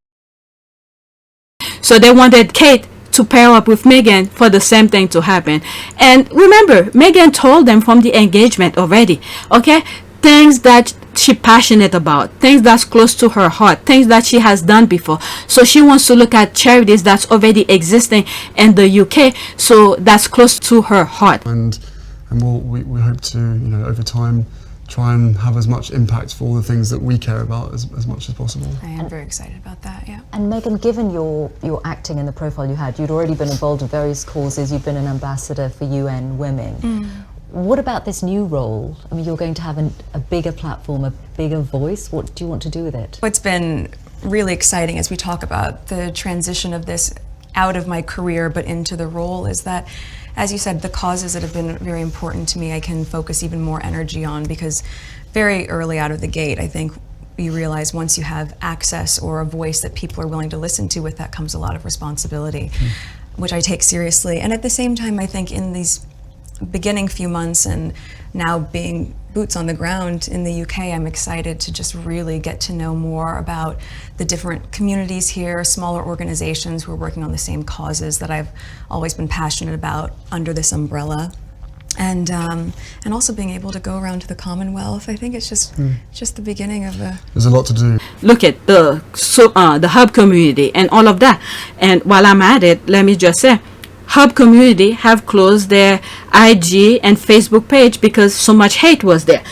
So they wanted Kate to pair up with Meghan for the same thing to happen. And remember, Meghan told them from the engagement already, okay? Things that she's passionate about, things that's close to her heart, things that she has done before. So she wants to look at charities that's already existing in the UK, so that's close to her heart. And we hope to, you know, over time, try and have as much impact for all the things that we care about as much as possible. I am very excited about that, yeah. And Meghan, given your acting and the profile you had, you'd already been involved in various causes, you've been an ambassador for UN Women. What about this new role? I mean, you're going to have a bigger platform, a bigger voice. What do you want to do with it? What's been really exciting as we talk about the transition of this out of my career but into the role is that, as you said, the causes that have been very important to me, I can focus even more energy on, because very early out of the gate, I think you realize once you have access or a voice that people are willing to listen to, with that comes a lot of responsibility, which I take seriously. And at the same time, I think in these beginning few months and now being boots on the ground in the UK, I'm excited to just really get to know more about the different communities here, smaller organizations who are working on the same causes that I've always been passionate about under this umbrella. And also being able to go around to the Commonwealth. I think it's just the beginning of a... There's a lot to do. Look at the hub community and all of that. And while I'm at it, let me just say, Hub community have closed their IG and Facebook page because so much hate was there.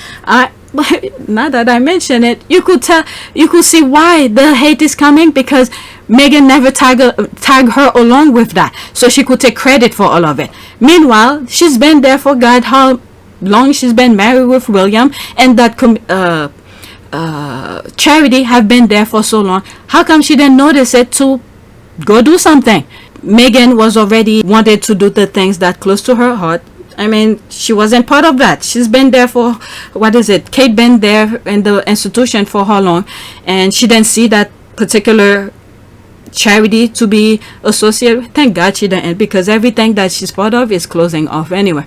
Now that I mention it, you could see why the hate is coming, because Meghan never tag her along with that, so she could take credit for all of it. Meanwhile, she's been there for God how long she's been married with William, and that charity have been there for so long. How come she didn't notice it to go do something? Meghan was already wanted to do the things that close to her heart. I mean, she wasn't part of that. She's been there for, Kate been there in the institution for how long? And she didn't see that particular charity to be associated with. Thank God she didn't, because everything that she's part of is closing off anyway.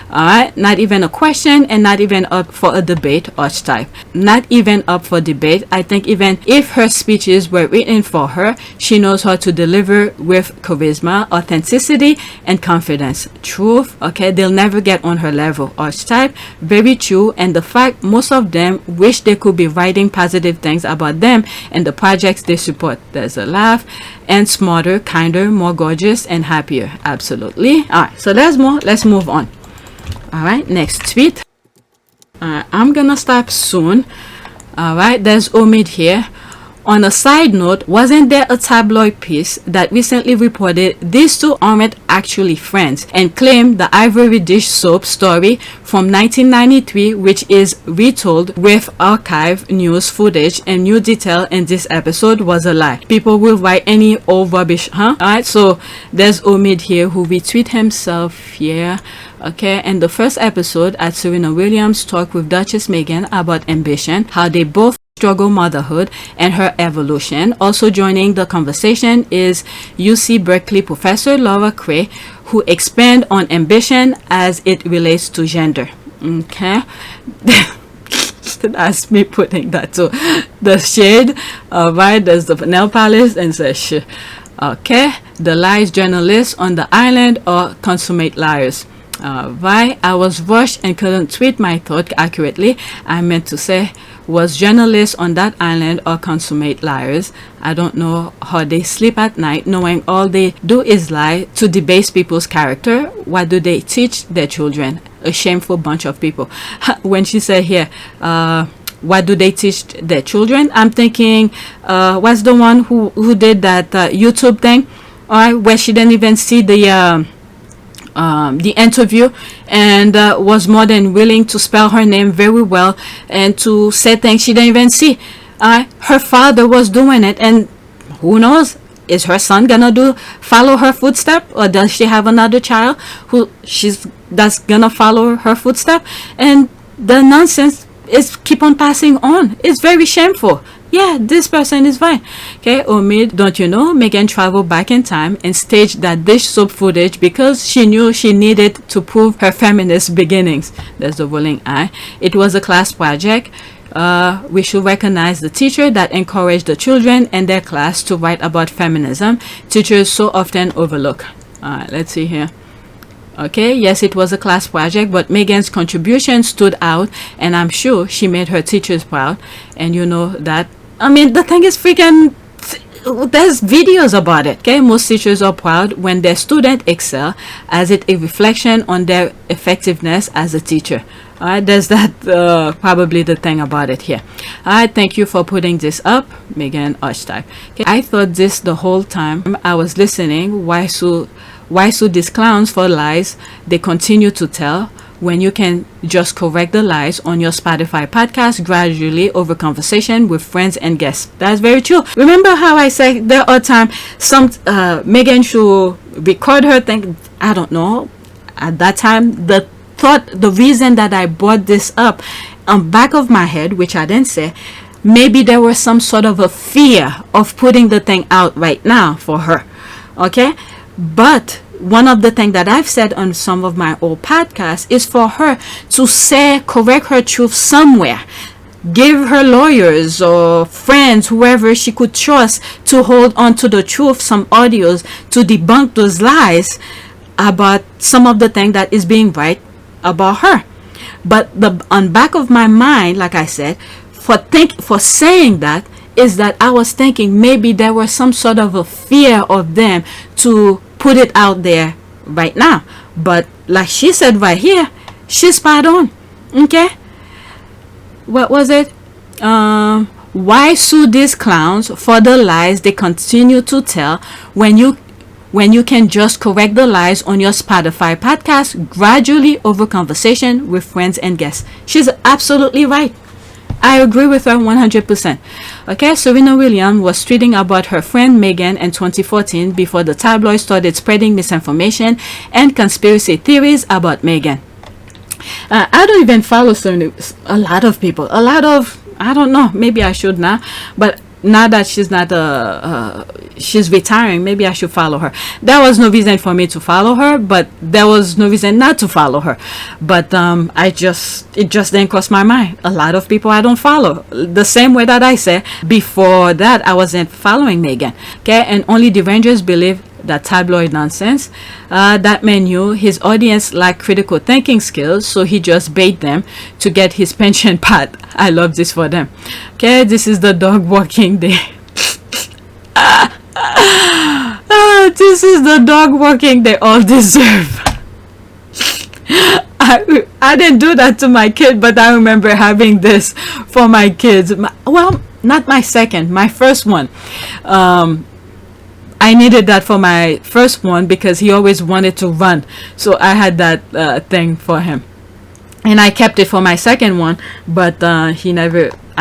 All right, not even a question and not even up for a debate. ArcheType, not even up for debate. I think even if her speeches were written for her, she knows how to deliver with charisma, authenticity, and confidence. Truth, okay, they'll never get on her level. ArcheType, very true. And the fact most of them wish they could be writing positive things about them and the projects they support. There's a laugh. And smarter, kinder, more gorgeous, and happier. Absolutely. All right, so there's more. Let's move on. All right, next tweet. I'm gonna stop soon. All right, there's Omid here. On a side note, wasn't there a tabloid piece that recently reported these two aren't actually friends and claimed the Ivory Dish soap story from 1993, which is retold with archive news footage and new detail in this episode, was a lie? People will write any old rubbish, huh? Alright, so there's Omid here who retweet himself here. Okay, and the first episode at Serena Williams talked with Duchess Meghan about ambition, how they both struggle motherhood and her evolution. Also joining the conversation is UC Berkeley professor Laura Cray, who expand on ambition as it relates to gender. Okay. That's me putting that to the shade. Alright, there's the nail polish and says okay, the lies journalists on the island are consummate liars. Right, I was rushed and couldn't tweet my thought accurately. I meant to say, was journalists on that island or consummate liars? I don't know how they sleep at night knowing all they do is lie to debase people's character. What do they teach their children? A shameful bunch of people. When she said here, what do they teach their children? I'm thinking, what's the one who did that YouTube thing? Where she didn't even see the interview and was more than willing to spell her name very well and to say things she didn't even see. Her father was doing it, and who knows, is her son gonna follow her footstep, or does she have another child that's gonna follow her footstep? And the nonsense is keep on passing on. It's very shameful. Yeah, this person is fine. Okay, Omid, don't you know, Meghan traveled back in time and staged that dish soap footage because she knew she needed to prove her feminist beginnings. There's the rolling eye. It was a class project. We should recognize the teacher that encouraged the children in their class to write about feminism. Teachers so often overlook. Let's see here. Okay, yes, it was a class project, but Meghan's contribution stood out, and I'm sure she made her teachers proud. And you know that, I mean, the thing is freaking, there's videos about it. Okay, most teachers are proud when their student excel, as it a reflection on their effectiveness as a teacher. Alright, there's that probably the thing about it here. Alright, thank you for putting this up, Meghan ArcheType. Okay, I thought this the whole time I was listening. Why sue these clowns for lies they continue to tell when you can just correct the lies on your Spotify podcast gradually over conversation with friends and guests? That's very true. Remember how I said there are times Meghan should record her thing? I don't know. At that time, the reason that I brought this up on back of my head, which I didn't say, maybe there was some sort of a fear of putting the thing out right now for her. Okay, but one of the things that I've said on some of my old podcasts is for her to correct her truth somewhere. Give her lawyers or friends, whoever she could trust, to hold on to the truth, some audios to debunk those lies about some of the thing that is being right about her. But on back of my mind, like I said, for saying that is that I was thinking maybe there was some sort of a fear of them to put it out there right now. But like she said right here, she's spot on. Okay, what was it? Why sue these clowns for the lies they continue to tell when you can just correct the lies on your Spotify podcast gradually over conversation with friends and guests? She's absolutely right. I agree with her 100%. Okay, Serena Williams was tweeting about her friend Meghan in 2014 before the tabloids started spreading misinformation and conspiracy theories about Meghan. I don't even follow a lot of people. I don't know, maybe I should now, but now that she's not she's retiring, maybe I should follow her. There was no reason for me to follow her, but there was no reason not to follow her. But it just didn't cross my mind. A lot of people I don't follow, the same way that I said before that I wasn't following Meghan. Okay, and only the Rangers believe that tabloid nonsense. That man knew his audience lacked critical thinking skills, so he just bait them to get his pension pot. I love this for them. Okay, this is the dog walking day. This is the dog walking they all deserve. I didn't do that to my kid, but I remember having this for my kids. Well, not my second, my first one. I needed that for my first one because he always wanted to run, so I had that thing for him, and I kept it for my second one, but I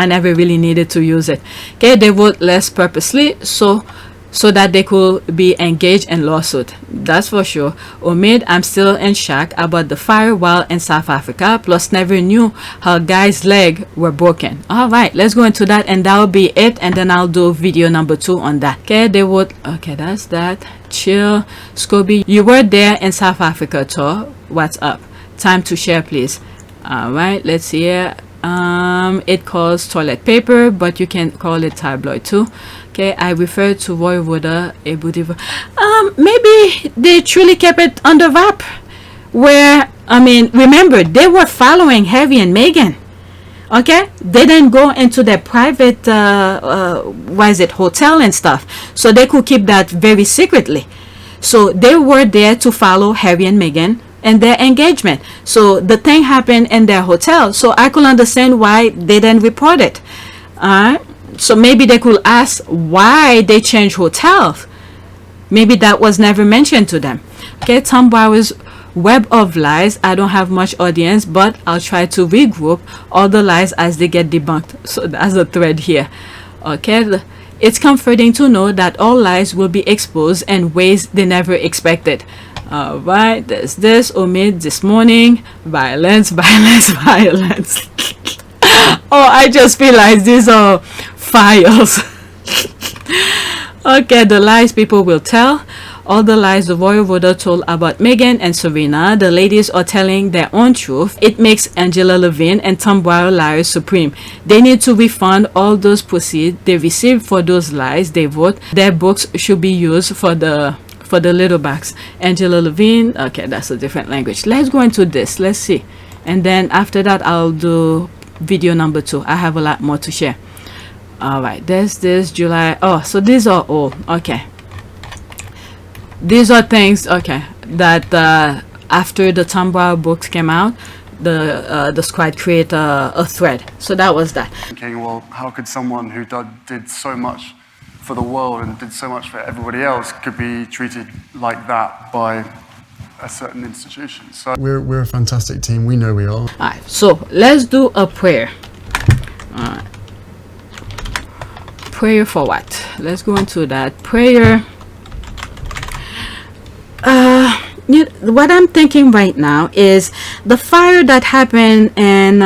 never really needed to use it. Okay, they vote less purposely so that they could be engaged in lawsuit. That's for sure. Omid, I'm still in shock about the fire while in South Africa, plus never knew her guy's leg were broken. All right, let's go into that, and that'll be it, and then I'll do video number 2 on that. Okay, they would, okay, that's that. Chill. Scobie, you were there in South Africa, Tor. What's up? Time to share, please. All right, let's see here. It calls toilet paper, but you can call it tabloid too. Okay, I refer to Voivoda Ebudiva. Maybe they truly kept it under wrap. Where, I mean, remember, they were following Harry and Meghan. Okay, they didn't go into their private, hotel and stuff. So they could keep that very secretly. So they were there to follow Harry and Meghan and their engagement. So the thing happened in their hotel, so I could understand why they didn't report it. So maybe they could ask why they changed hotels. Maybe that was never mentioned to them. Okay, Tom Bauer's web of lies. I don't have much audience, but I'll try to regroup all the lies as they get debunked. So that's a thread here. Okay, it's comforting to know that all lies will be exposed in ways they never expected. All right, there's this. Omid this morning. Violence. Oh, I just realized these are files. Okay, the lies people will tell. All the lies the Voivoda told about Meghan and Serena, the ladies are telling their own truth. It makes Angela Levine and Tom Boyle liars supreme. They need to refund all those proceeds they received for those lies they wrote. Their books should be used for the little backs. Angela Levine, okay, that's a different language. Let's go into this. Let's see. And then after that, I'll do video number 2. I have a lot more to share. All right, there's this July. Oh, so these are all okay. These are things, okay, that after the Tom Boyle books came out, the squad create a thread. So that was that. Thinking, well, how could someone who did so much for the world and did so much for everybody else could be treated like that by a certain institution? So we're a fantastic team. We know we are. All right, so let's do a prayer. All right. Prayer for what? Let's go into that prayer. What I'm thinking right now is the fire that happened in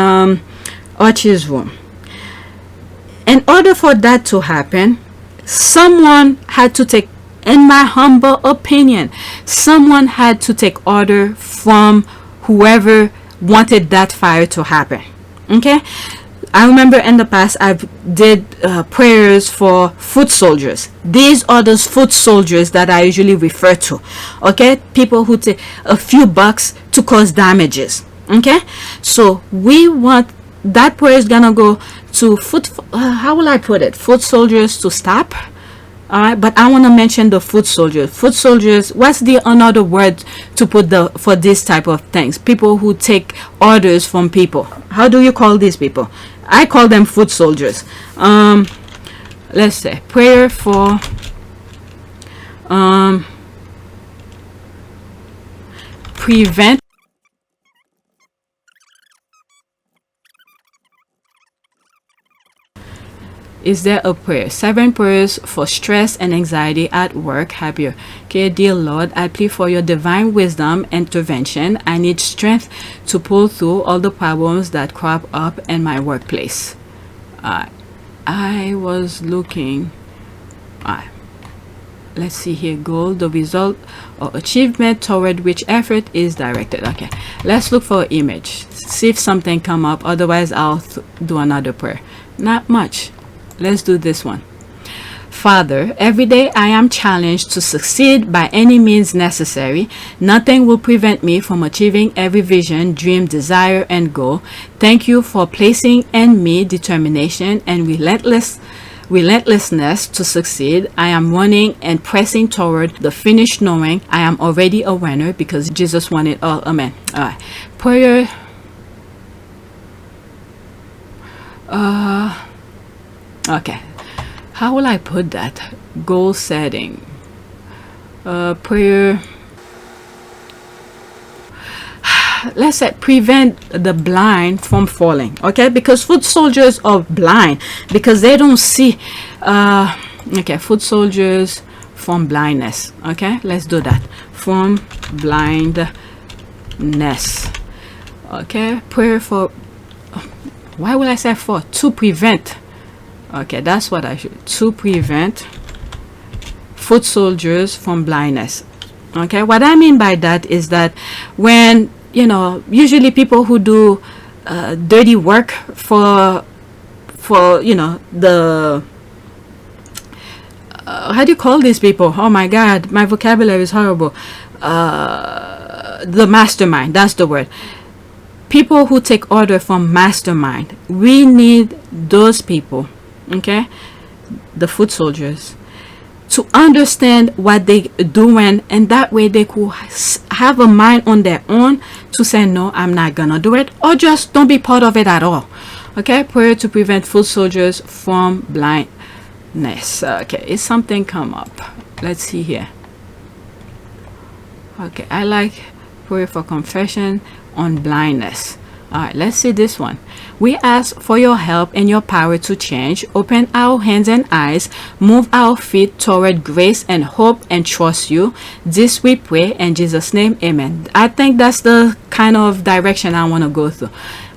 Archie's room. In order for that to happen, someone had to take, in my humble opinion, someone had to take order from whoever wanted that fire to happen. Okay, I remember in the past I did prayers for foot soldiers. These are those foot soldiers that I usually refer to. Okay, people who take a few bucks to cause damages. Okay, so we want that prayer is gonna go to how will I put it? Foot soldiers to stop. All right, but I want to mention the foot soldiers. Foot soldiers. What's the another word to put for this type of things? People who take orders from people. How do you call these people? I call them foot soldiers. Let's say prayer for prevent. Is there a prayer? 7 prayers for stress and anxiety at work. Happier. Okay, dear Lord, I plead for your divine wisdom intervention. I need strength to pull through all the problems that crop up in my workplace. I was looking. let's see here, goal, the result or achievement toward which effort is directed. Okay, let's look for an image, see if something come up, otherwise I'll do another prayer. Not much. Let's do this one. Father, every day I am challenged to succeed by any means necessary. Nothing will prevent me from achieving every vision, dream, desire, and goal. Thank you for placing in me determination and relentlessness to succeed. I am running and pressing toward the finish, knowing I am already a winner because Jesus won it all. Amen. All right. Prayer. Okay. How will I put that? Goal setting. Prayer. Let's say prevent the blind from falling. Okay, because foot soldiers are blind because they don't see. Okay, foot soldiers from blindness. Okay, let's do that. From blindness. Okay, prayer for. Why would I say for? To prevent. Okay, that's what I should. To prevent foot soldiers from blindness. Okay, what I mean by that is that when, you know, usually people who do dirty work for you know, the how do you call these people? Oh my God, my vocabulary is horrible. The mastermind, that's the word. People who take order from mastermind, we need those people, okay, the foot soldiers, to understand what they doing, and that way they could have a mind on their own to say no, I'm not gonna do it, or just don't be part of it at all. Okay, prayer to prevent foot soldiers from blindness. Okay, is something come up? Let's see here. Okay, I like prayer for confession on blindness. All right, let's see this one. We ask for your help and your power to change, open our hands and eyes, move our feet toward grace and hope and trust you. This we pray in Jesus' name, amen. I think that's the kind of direction I want to go through.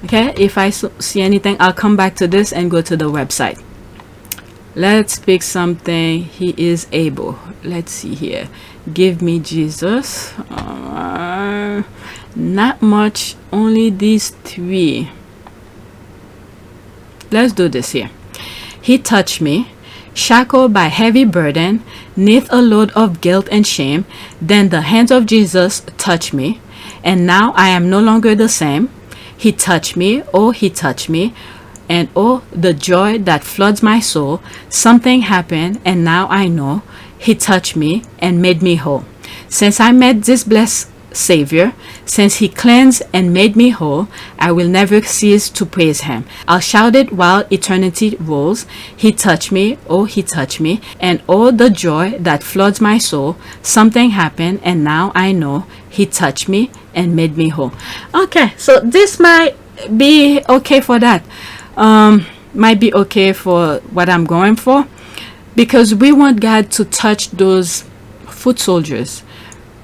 Okay, if I see anything, I'll come back to this and go to the website. Let's pick something. He is able. Let's see here. Give me Jesus. Not much, only these three. Let's do this here. He touched me, shackled by heavy burden, neath a load of guilt and shame. Then the hands of Jesus touched me, and now I am no longer the same. He touched me, oh, he touched me, and oh, the joy that floods my soul. Something happened, and now I know. He touched me and made me whole. Since I met this blessed Savior, since he cleansed and made me whole, I will never cease to praise him. I'll shout it while eternity rolls. He touched me, oh, he touched me, and oh, the joy that floods my soul. Something happened, and now I know. He touched me and made me whole. Okay, so this might be okay for that. Might be okay for what I'm going for, because we want God to touch those foot soldiers,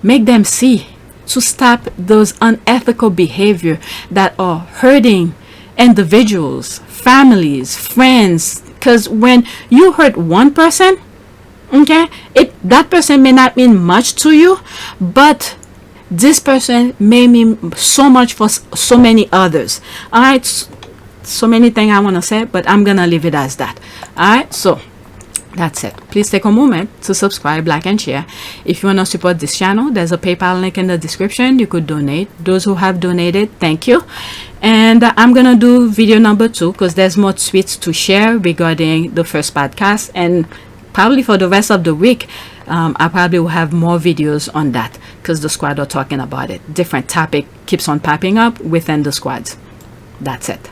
make them see, to stop those unethical behavior that are hurting individuals, families, friends. Because when you hurt one person, okay, that person may not mean much to you, but this person may mean so much for so many others. All right, so many things I want to say, but I'm gonna leave it as that. All right, so that's it. Please take a moment to subscribe, like, and share. If you want to support this channel, there's a PayPal link in the description. You could donate. Those who have donated, thank you. And I'm gonna do video number 2 because there's more tweets to share regarding the first podcast, and probably for the rest of the week I probably will have more videos on that because the squad are talking about it. Different topic keeps on popping up within the squads. That's it.